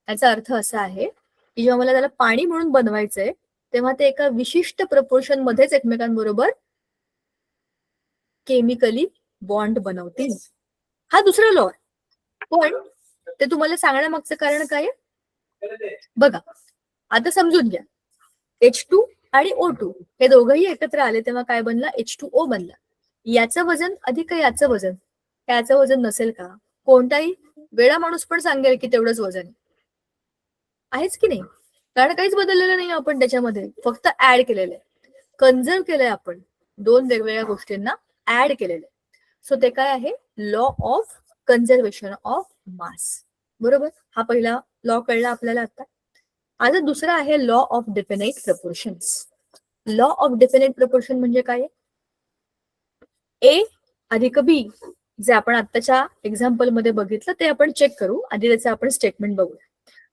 याचा अर्थ असा आहे की जेव्हा मला त्याला पाणी म्हणून बनवायचंय तेव्हा ते एका विशिष्ट प्रपोर्शन मध्येच एकमेकांबरोबर केमिकली बॉन्ड बनवतील. हा दुसरा लॉ आहे. पण ते तुम्हाला सांगण्यामागचं कारण काय आहे बघा, आता समजून घ्या. H2 आणि O2 हे दोघंही एकत्र आले तेव्हा काय बनला, H2O बनला. याचं वजन अधिक याचं वजन, याचं वजन नसेल का? कोणताही वेळा माणूस पण सांगेल की तेवढंच वजन आहेच की नाही, कारण काहीच बदललेलं नाही आपण त्याच्यामध्ये, फक्त ऍड केलेलं आहे, कन्झर्व केलंय आपण, दोन वेगवेगळ्या गोष्टींना ऍड केलेलं आहे. सो ते काय आहे, लॉ ऑफ कन्झर्वेशन ऑफ मास बरोबर. हा पहिला लॉ कळला आपल्याला आता. आता दुसरा आहे law of definite proportions. Law of definite proportion म्हणजे काय, ए अधिक बी, जे आपण आताच्या एक्झाम्पल मध्ये बघितलं ते आपण चेक करू. आधी त्याचं आपण स्टेटमेंट बघूया.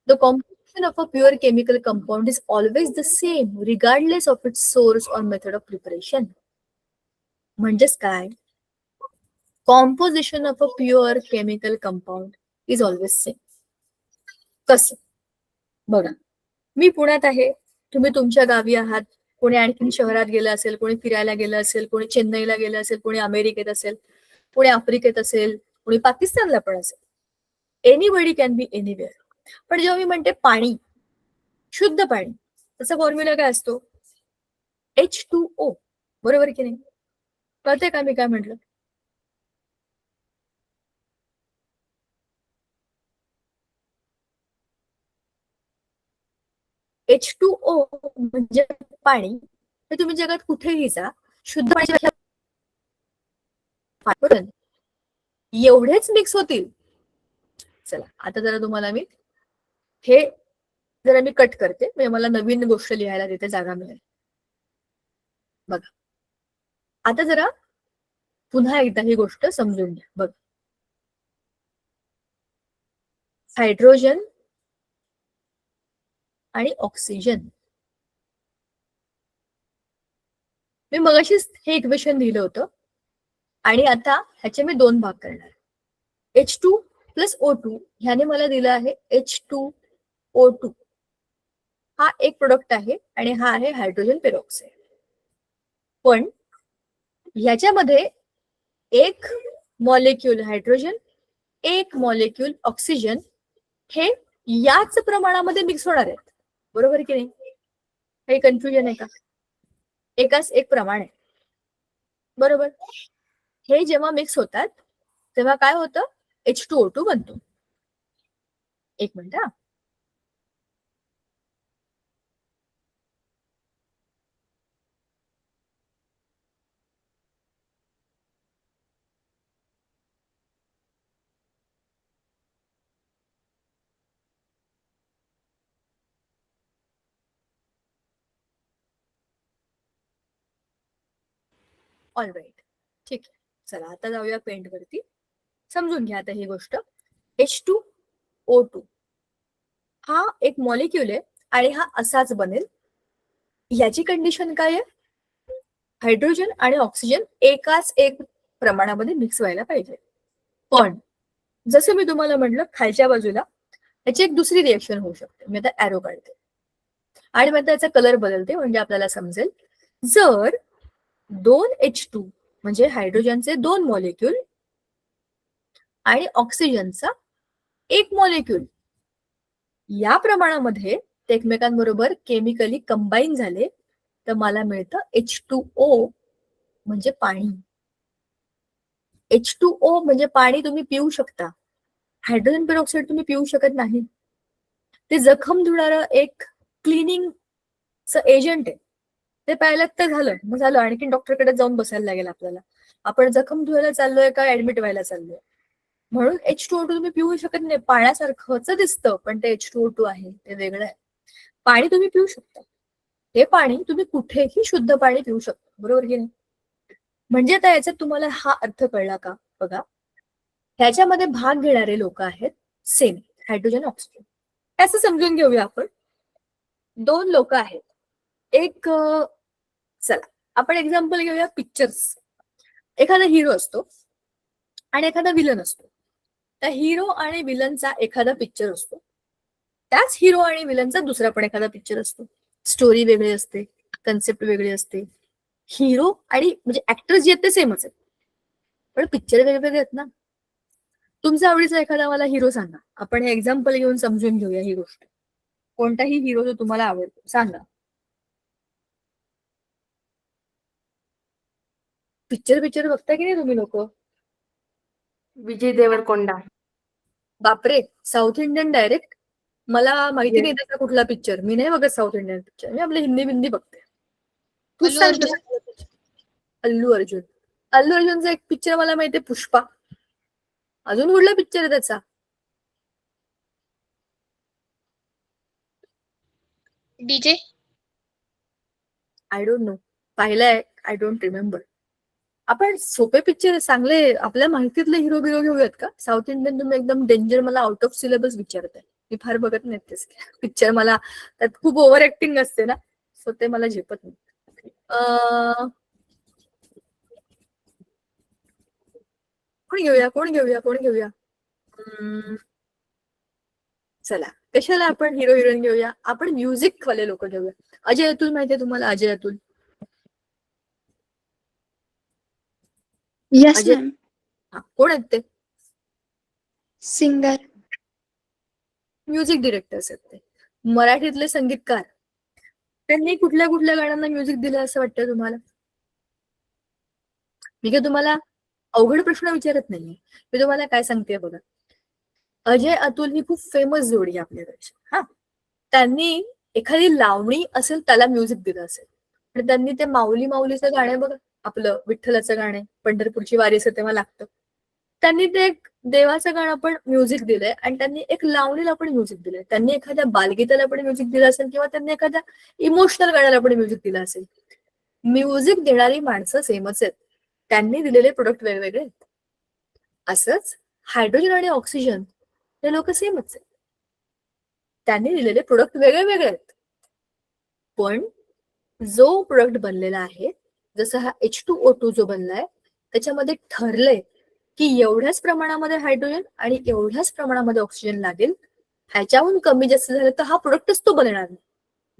The composition of a pure chemical compound is always the same regardless of its source or method of preparation. म्हणजेच काय, composition of a pure chemical compound is always same. कसं बघा, मी पुण्यात आहे, तुम्ही तुमच्या गावी आहात, कोणी आणखीन शहरात गेलं असेल, कोणी फिरायला गेलं असेल, कोणी चेन्नईला गेलं असेल, कोणी अमेरिकेत असेल, कोणी आफ्रिकेत असेल, कोणी पाकिस्तानला पण असेल. Anybody can be anywhere. पण जेव्हा मी म्हणते पाणी, शुद्ध पाणी, त्याचा फॉर्म्युला काय असतो, H2O बरोबर की नाही. कळते का मी काय म्हटलं. H2O म्हणजे पाणी. हे तुम्ही जगात कुठेही जा, शुद्ध पाणी एवढेच मिक्स होतील. चला आता जरा तुम्हाला मी हे जरा मी कट करते, म्हणजे मला नवीन गोष्ट लिहायला तिथे जागा मिळेल. बघा आता जरा पुन्हा एकदा ही गोष्ट समजून घ्या. बघ, हायड्रोजन आणि ऑक्सिजन, मी मगाशीच हे इक्वेशन लिहिलं होतं आणि आता ह्याचे मी दोन भाग करणार. H2 प्लस O2 ह्याने मला दिलं आहे H2O2. हा एक प्रोडक्ट आहे आणि हा आहे हायड्रोजन पेरॉक्साईड. पण ह्याच्यामध्ये एक मॉलिक्यूल हायड्रोजन, एक मॉलिक्यूल ऑक्सिजन हे याच प्रमाणामध्ये मिक्स होणार आहेत बरोबर की नाही. काही कन्फ्युजन आहे का, एकाच एक प्रमाण आहे बरोबर. हे जेव्हा मिक्स होतात तेव्हा काय होतं, H2O2 बनतो. एक मिनिट हा, ऑलराईट ठीक आहे. चला आता जाऊया पेंट वरती, समजून घ्या आता ही गोष्ट. H2O2 हा एक मॉलिक्यूल आहे आणि हा असाच बनेल. याची कंडिशन काय आहे, हायड्रोजन आणि ऑक्सिजन एकाच एक प्रमाणामध्ये मिक्स व्हायला पाहिजे. पण जसं मी तुम्हाला म्हटलं खालच्या बाजूला याची एक दुसरी रिएक्शन होऊ शकते. मी आता एरो काढते आणि मग त्याचा कलर बदलते म्हणजे आपल्याला समजेल. जर 2H2 म्हणजे हायड्रोजनचे 2 मॉलिक्यूल आणि ऑक्सिजनचा एक मॉलिक्यूल या प्रमाणामध्ये ते एकमेकांबरोबर केमिकली कंबाईन झाले तर मला मिळतं H2O म्हणजे पाणी. H2O म्हणजे पाणी तुम्ही पिऊ शकता. हायड्रोजन पेरॉक्साईड तुम्ही पिऊ शकत नाही. ते जखम धुणारं एक क्लिनिंगचं एजंट आहे. ते पाहिलं तर झालं, मग झालं, आणखी डॉक्टरकडे जाऊन बसायला लागेल आपल्याला. आपण जखम धुवायला चाललोय का ऍडमिट व्हायला चाललोय. म्हणून H2O2 तुम्ही पिऊ शकत नाही. पाण्यासारखंच दिसतं, पण ते H2O2 आहे, ते वेगळं आहे. पाणी तुम्ही पिऊ शकता. हे पाणी तुम्ही कुठेही शुद्ध पाणी पिऊ शकता, बरोबर की नाही? म्हणजे आता याच्यात तुम्हाला हा अर्थ कळला का? बघा, ह्याच्यामध्ये भाग घेणारे लोक आहेत सेम, हायड्रोजन ऑक्सिजन. असं समजून घेऊया आपण. 2 लोक आहेत. एक चला आपण एक्झाम्पल घेऊया पिक्चर्स. एखादा हिरो असतो आणि एखादा विलन असतो. त्या हिरो आणि विलनचा एखादा पिक्चर असतो. त्याच हिरो आणि विलनचा दुसरा पण एखादा पिक्चर असतो. स्टोरी वेगळी असते, कन्सेप्ट वेगळी असते. हिरो आणि म्हणजे ऍक्टर्स जे आहेत ते सेमच आहेत, पण पिक्चर वेगवेगळे आहेत ना. तुमचा आवडीचा एखादा मला हिरो सांगा. आपण हे एक्झाम्पल घेऊन समजून घेऊया ही गोष्ट. कोणताही हिरो जो तुम्हाला आवडतो सांगा. पिक्चर बघता की नाही तुम्ही लोक? विजय देवरकोंडा. बापरे, साऊथ इंडियन डायरेक्ट. मला माहिती Yes. नाही त्याचा कुठला पिक्चर. मी नाही बघत साऊथ इंडियन पिक्चर, मी आपले हिंदी बघते. तूच सांग तुझा. अल्लू अर्जुन. अल्लू अर्जुनचा एक पिक्चर मला माहितीये, पुष्पा. अजून कुठला पिक्चर आहे त्याचा? डीजे. I don't know. पाहिलाय, आय डोंट रिमेंबर. आपण सोपे पिक्चर चांगले आपल्या माहितीतले हिरो बिरो घेऊयात का? साऊथ इंडियन तुम्ही एकदम डेंजर मला आउट ऑफ सिलेबस विचारताय. मी फार बघत नाही तेच पिक्चर. मला त्यात खूप ओव्हर ऍक्टिंग असते ना, सो ते मला झेपत नाही. कोण घेऊया? चला, कशाला आपण हिरो हिरोईन घेऊया, आपण म्युझिक वाले लोक घेऊया. अजय अतुल माहितीये तुम्हाला? अजय अतुल. Yes Ajay, ma'am. हा, कोण आहेत ते? सिंगर. म्युझिक डिरेक्टर्स आहेत ते. मराठीतले संगीतकार. त्यांनी कुठल्या कुठल्या गाण्यांना म्युझिक दिलं असं वाटतं तुम्हाला? मी काय तुम्हाला अवघड प्रश्न विचारत नाहीये. मी तुम्हाला काय सांगते बघा. अजय अतुल ही खूप फेमस जोडी आहे आपल्याकडची. हा, त्यांनी एखादी लावणी असेल त्याला म्युझिक दिलं असेल. आणि त्यांनी ते माऊली माऊलीचं गाणं बघा, आपलं विठ्ठलाचं गाणं, पंढरपूरची वारी असं तेव्हा लागतं. त्यांनी ते एक देवाचं गाणं पण म्युझिक दिलंय आणि त्यांनी एक लावणीला पण म्युझिक दिलंय. त्यांनी एखाद्या बालगीताला पण म्युझिक दिलं असेल किंवा त्यांनी एखाद्या इमोशनल गाण्याला पण म्युझिक दिलं असेल. म्युझिक देणारी माणसं सेमच आहेत, त्यांनी दिलेले प्रोडक्ट वेगवेगळे आहेत. असंच हायड्रोजन आणि ऑक्सिजन हे लोक सेमच आहेत, त्यांनी दिलेले प्रोडक्ट वेगळे आहेत. पण जो प्रोडक्ट बनलेला आहे, जसं हा H2O2 जो बनलाय, त्याच्यामध्ये ठरलंय की एवढ्याच प्रमाणामध्ये हायड्रोजन आणि एवढ्याच प्रमाणामध्ये ऑक्सिजन लागेल. ह्याच्याहून कमी जास्त झालं तर हा प्रोडक्टच तो बनणार नाही.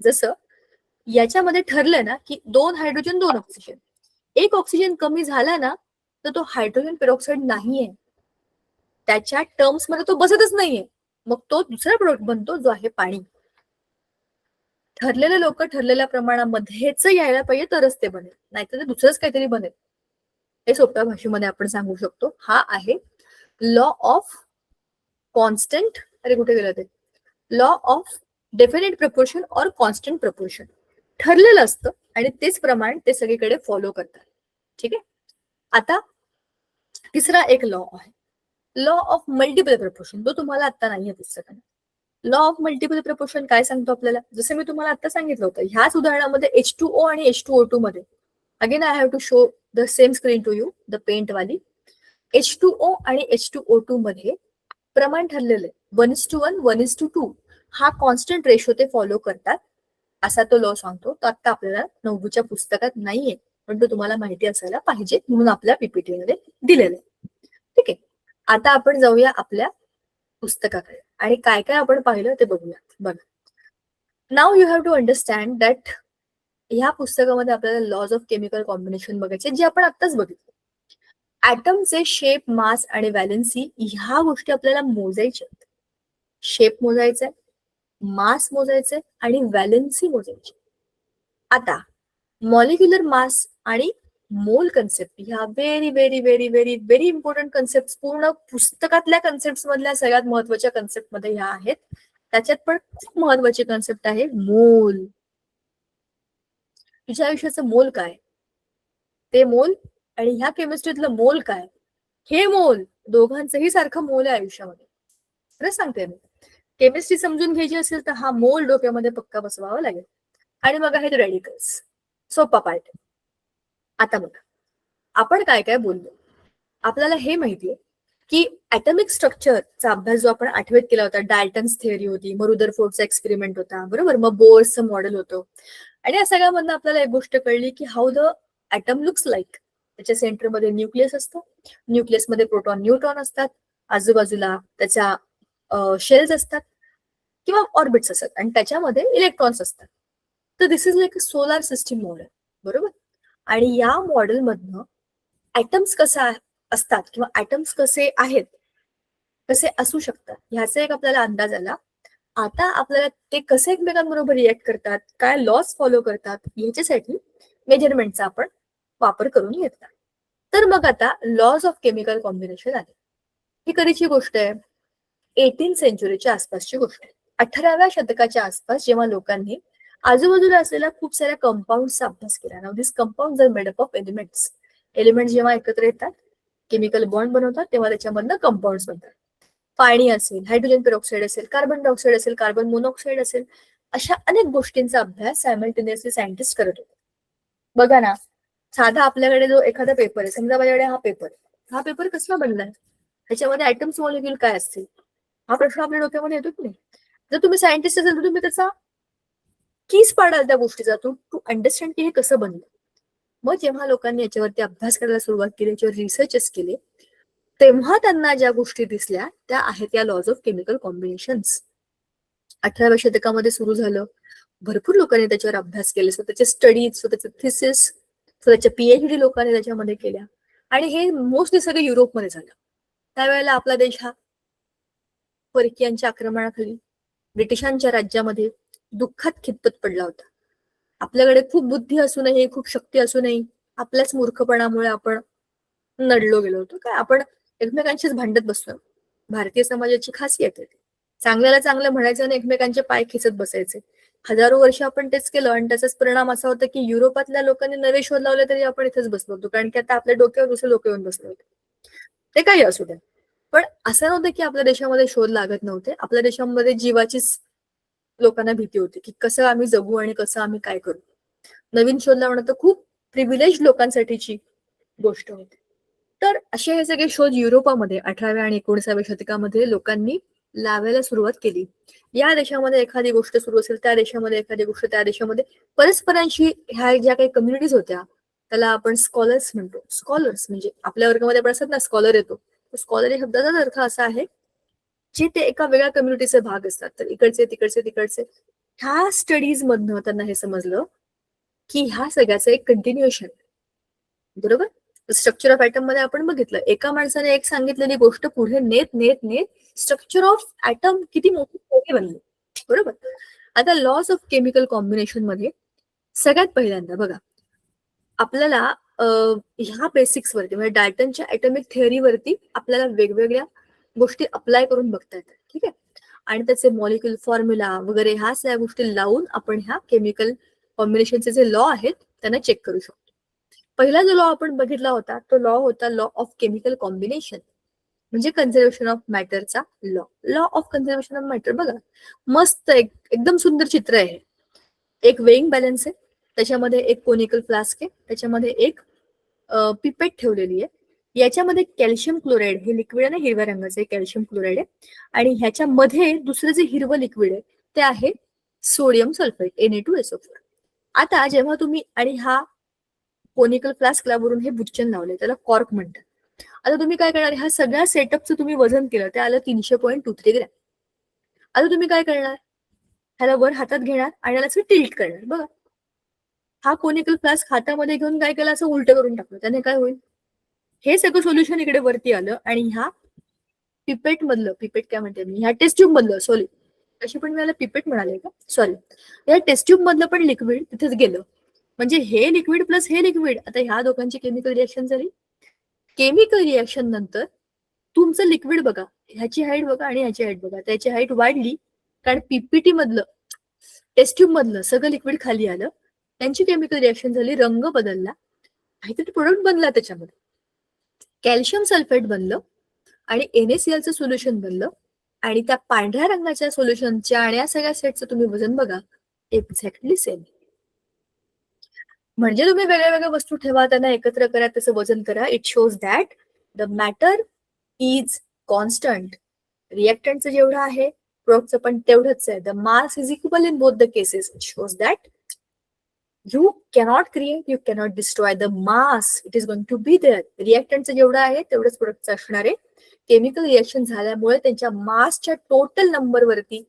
जसं याच्यामध्ये ठरलंय ना की 2 हायड्रोजन 2 ऑक्सिजन. एक ऑक्सिजन कमी झाला ना तर तो हायड्रोजन पेरॉक्साईड नाहीये, त्याच्या टर्म्स मध्ये तो बसतच नाहीये. मग तो दुसरा प्रोडक्ट बनतो जो आहे पाणी. ठरलेले लोक ठरलेल्या प्रमाणामध्येच यायला पाहिजे तरच ते बनेल, नाहीतर ते दुसरंच काहीतरी बनेल. हे सोप्या भाषेमध्ये आपण सांगू शकतो. हा आहे लॉ ऑफ कॉन्स्टंट, अरे कुठे गेलं ते, लॉ ऑफ डेफिनेट प्रपोर्शन और कॉन्स्टंट प्रपोर्शन. ठरलेलं असतं आणि तेच प्रमाण ते सगळीकडे फॉलो करतात. ठीक आहे. आता तिसरा एक लॉ आहे, लॉ ऑफ मल्टिपल प्रपोर्शन. तो तुम्हाला आता नाहीये पुस्तकात. लॉ ऑफ मल्टिपल प्रपोर्शन काय सांगतो आपल्याला? जसं मी तुम्हाला आता सांगितलं होतं, ह्याच उदाहरणामध्ये H2O आणि H2O2 मध्ये, again I have to show the same screen to you, the paint वाली. H2O आणि H2O2 मध्ये प्रमाण ठरलेलं आहे 1:1, 1:2. हा कॉन्स्टंट रेशो ते फॉलो करतात, असा तो लॉ सांगतो. तो आता आपल्याला 9वीच्या पुस्तकात नाहीये, पण तो तुम्हाला माहिती असायला पाहिजे म्हणून आपल्या पीपीटी मध्ये दिलेलं आहे. ठीक आहे. आता आपण जाऊया आपल्या पुस्तकाकडे आणि काय काय आपण पाहिलं ते बघूया. बघा, नाव you have to understand that ह्या पुस्तकामध्ये आपल्याला लॉज ऑफ केमिकल कॉम्बिनेशन बघायचे, जे आपण आत्ताच बघितलं. ऍटमचे शेप, मास आणि व्हॅलेन्सी ह्या गोष्टी आपल्याला मोजायच्या. शेप मोजायचंय, मास मोजायचंय आणि व्हॅलेन्सी मोजायची. आता मॉलिक्युलर मास आणि मोल कन्सेप्ट ह्या very very very very very important concept, पूर्ण पुस्तकातल्या कन्सेप्ट मधल्या सगळ्यात महत्वाच्या कन्सेप्ट मध्ये ह्या आहेत. त्याच्यात पण खूप महत्वाची कन्सेप्ट आहे मोल. तुझ्या आयुष्याचं मोल काय, ते मोल आणि ह्या केमिस्ट्रीतलं मोल काय, हे मोल दोघांचंही सारखं मोल आहे आयुष्यामध्ये. खरंच सांगते मी, केमिस्ट्री समजून घ्यायची असेल तर हा मोल डोक्यामध्ये पक्का बसवावा लागेल. आणि मग आहेत रेडिकल्स, सोपा पार्ट. आता बघा आपण काय काय बोललो. आपल्याला हे माहितीये की ऍटॉमिक स्ट्रक्चरचा अभ्यास जो आपण 8वीत केला होता, डाल्टन्स थिअरी होती, मग रुदरफोर्डचा एक्सपेरिमेंट होता, बरोबर, मग बोर्सचं मॉडेल होतं. आणि या सगळ्यामधनं आपल्याला एक गोष्ट कळली की how the atom looks like. त्याच्या सेंटरमध्ये न्यूक्लियस असतं, न्यूक्लियसमध्ये प्रोटॉन न्यूट्रॉन असतात, आजूबाजूला त्याच्या शेल्स असतात किंवा ऑर्बिट्स असतात, आणि त्याच्यामध्ये इलेक्ट्रॉन्स असतात. तर this is like a solar system model, बरोबर. आणि या मॉडेलमधनं ऍटम्स कसा असतात किंवा ऍटम्स कसे आहेत, कसे असू शकतात, ह्याचा एक आपल्याला अंदाज आला. आता आपल्याला ते कसे एकमेकांबरोबर रिएक्ट करतात, काय लॉस फॉलो करतात, ह्याच्यासाठी मेजरमेंटचा आपण वापर करून घेतला. तर मग आता लॉज ऑफ केमिकल कॉम्बिनेशन आले. ही कधीची गोष्ट आहे, 18th सेंचुरीच्या आसपासची गोष्ट आहे. 18व्या शतकाच्या आसपास जेव्हा लोकांनी आजूबाजूला असलेल्या खूप साऱ्या कंपाऊंडचा अभ्यास केला. Now this compound are made up of elements. Element जेव्हा एकत्र येतात, केमिकल बॉन्ड बनवतात, तेव्हा त्याच्यामधनं कंपाऊंड बनतात. पाणी असेल, हायड्रोजन पेरॉक्साईड असेल, कार्बन डायऑक्साईड असेल, कार्बन मोनॉक्साईड असेल, अशा अनेक गोष्टींचा अभ्यास सायमल्टेनियसली सायंटिस्ट करत होते. बघा ना, साधा आपल्याकडे जो एखादा पेपर आहे, समजा माझ्याकडे हा पेपर कसला बनलाय, ह्याच्यामध्ये ऍटम्स मॉलिक्यूल काय असतील, हा प्रश्न आपल्या डोक्यामध्ये येतो की नाही. जर तुम्ही सायंटिस्ट असेल तर तुम्ही त्याचा कीच पाडाल त्या गोष्टीचा, टू अंडरस्टँड की हे कसं बनलं. मग जेव्हा लोकांनी याच्यावरती अभ्यास करायला सुरुवात केली, याच्यावर रिसर्चेस केले, तेव्हा त्यांना ज्या गोष्टी दिसल्या त्या आहेत या लॉज ऑफ केमिकल कॉम्बिनेशन्स. 18व्या शतकामध्ये सुरू झालं, भरपूर लोकांनी त्याच्यावर अभ्यास केले, स्वतःचे स्टडीज, स्वतःचे थिसिस, स्वतःच्या PhD लोकांनी त्याच्यामध्ये केल्या. आणि हे मोस्टली सगळं युरोपमध्ये झालं. त्यावेळेला आपला देश हा परकीयांच्या आक्रमणाखाली ब्रिटिशांच्या राज्यामध्ये दुःखात खितपत पडला होता. आपल्याकडे खूप बुद्धी असूनही, खूप शक्ती असूनही आपल्याच मूर्खपणामुळे आपण नडलो गेलो होतो. काय आपण एकमेकांशीच भांडत बसलो. भारतीय समाजाची खासियत आहे. चांगल्याला चांगलं म्हणायचं आणि एकमेकांचे पाय खेचत बसायचे. हजारो वर्ष आपण तेच केलं आणि त्याचाच परिणाम असा होता की युरोपातल्या लोकांनी नवे शोध लावले तरी आपण इथेच बसलो होतो, कारण की आता आपल्या डोक्यावर दुसरे लोक येऊन बसले होते. ते काही असू द्या, पण असं नव्हतं की आपल्या देशामध्ये शोध लागत नव्हते. आपल्या देशामध्ये जीवाचीच लोकांना भीती होती की कसं आम्ही जगू आणि कसं आम्ही काय करू. नवीन शोध लावणं तर खूप प्रिव्हिलेज लोकांसाठीची गोष्ट होती. तर असे हे सगळे शोध युरोपामध्ये 18व्या आणि 19व्या शतकामध्ये लोकांनी लावायला सुरुवात केली. या देशामध्ये एखादी गोष्ट सुरू असेल, त्या देशामध्ये एखादी गोष्ट, त्या देशामध्ये परस्परांशी ह्या ज्या काही कम्युनिटीज होत्या त्याला आपण स्कॉलर्स म्हणतो. स्कॉलर्स म्हणजे आपल्या वर्गामध्ये आपण असतात ना स्कॉलर येतो, स्कॉलर या शब्दाचाच अर्थ असा आहे जे ते एका वेगळ्या कम्युनिटीचे भाग असतात. तर इकडचे तिकडचे तिकडचे ह्या स्टडीज मधनं त्यांना हे समजलं की ह्या सगळ्याचं एक कंटिन्युएशन, बरोबर. स्ट्रक्चर ऑफ ऍटम मध्ये आपण बघितलं, एका माणसाने एक सांगितलेली गोष्ट पुढे नेत नेत नेत स्ट्रक्चर ऑफ ऍटम किती मोठी बनली, बरोबर. आता लॉस ऑफ केमिकल कॉम्बिनेशन मध्ये सगळ्यात पहिल्यांदा बघा आपल्याला ह्या बेसिक्स वरती म्हणजे डाल्टनच्या ऍटॉमिक थिअरीवरती आपल्याला वेगवेगळ्या गोष्टी अप्लाय करून बघता येतात, ठीक आहे. आणि त्याचे मॉलिक्युल फॉर्म्युला वगैरे ह्या सगळ्या गोष्टी लावून आपण ह्या केमिकल कॉम्बिनेशनचे जे लॉ आहेत त्यांना चेक करू शकतो. पहिला जो लॉ आपण बघितला होता तो लॉ होता लॉ ऑफ केमिकल कॉम्बिनेशन, म्हणजे कन्झर्वेशन ऑफ मॅटरचा law. Law of conservation of matter बघा, मस्त एकदम सुंदर चित्र आहे. एक वेइंग बॅलन्स आहे, त्याच्यामध्ये एक कोनिकल फ्लास्क आहे, त्याच्यामध्ये एक पिपेट ठेवलेली आहे. याच्यामध्ये कॅल्शियम क्लोराईड हे लिक्विड आहे ना, हिरव्या रंगाचे कॅल्शियम क्लोराईड आहे. आणि ह्याच्यामध्ये दुसरं जे हिरवं लिक्विड आहे ते आहे सोडियम सल्फेट Na2SO4. आता जेव्हा तुम्ही आणि हा कोनिकल फ्लास्कला वरून हे बुच्चन लावले त्याला कॉर्क म्हणतात. आता तुम्ही काय करणार, ह्या सगळ्या सेटअपचं तुम्ही वजन केलं ते आलं 300.23 ग्रॅम. आता तुम्ही काय करणार, ह्याला वर हातात घेणार आणि याला असं टिल्ट करणार. बघा हा कोनिकल फ्लास्क हातामध्ये घेऊन काय केलं, असं उलट करून टाकलं, त्याने काय होईल, हे सगळं सोल्युशन इकडे वरती आलं आणि ह्या पिपेट मधलं, पिपेट काय म्हणते मी, ह्या टेस्ट ट्यूब मधलं, अशी पण मला पिपेट म्हणाले का, सॉरी, या टेस्ट ट्यूब मधलं पण लिक्विड तिथेच गेलं म्हणजे हे लिक्विड प्लस हे लिक्विड, आता ह्या दोघांची केमिकल रिएक्शन झाली. केमिकल रिएक्शन नंतर तुमचं लिक्विड बघा, ह्याची हाईट बघा आणि ह्याची हाईट बघा, त्याची हाईट वाढली कारण पीपीटी मधलं टेस्ट ट्यूब मधलं सगळं लिक्विड खाली आलं, त्यांची केमिकल रिएक्शन झाली, रंग बदलला, काहीतरी प्रोडक्ट बनला त्याच्यामध्ये, कॅल्शियम सल्फेट बनलं आणि NaClचं सोल्युशन बनलं आणि त्या पांढऱ्या रंगाच्या सोल्युशनच्या आणि या सगळ्या सेटचं तुम्ही वजन बघा, एक्झॅक्टली सेम. म्हणजे तुम्ही वेगळ्या वेगळ्या वस्तू ठेवा, त्यांना एकत्र करा, त्याचं वजन करा. It shows that the matter is constant. रिएक्टंटचं जेवढं आहे प्रोडक्टचं पण तेवढंच आहे. The mass is equal in both the cases. It shows that you cannot create, you cannot destroy the mass. It is going to be there. रिएक्टंटचं जेवढं आहे तेवढंच प्रोडक्टचं असणार आहे. केमिकल रिएक्शन झाल्यामुळे त्यांच्या मासच्या टोटल नंबर वरती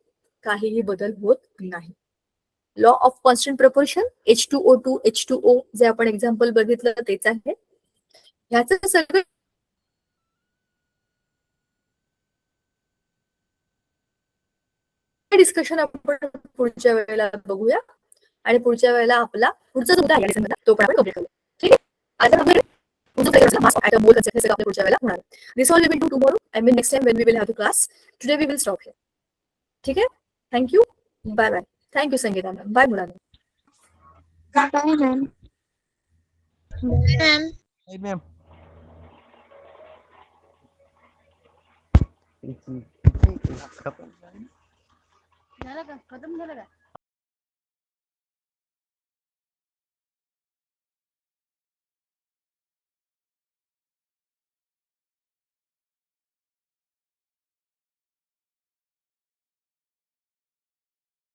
काहीही बदल होत नाही. Law of constant proportion, H2O2 H2O जे आपण एक्झाम्पल बघितलं तेच आहे. ह्याचं सगळं डिस्कशन आपण पुढच्या वेळेला बघूया आणि पुढच्या वेळेला आपला पुढचा मुद्दा आहे तो पण आपण कम्प्लीट करूया. ठीक आहे. आता आपण पुढच्या वेळेला होणार. This all we will do tomorrow. I mean next time when we will have the class. Today we will stop here. ठीक आहे. Thank you. Bye bye. Thank you Sangeeta ma'am. Bye मुलांना. Bye ma'am. नाही मॅम. झालं का? खतम झालं का?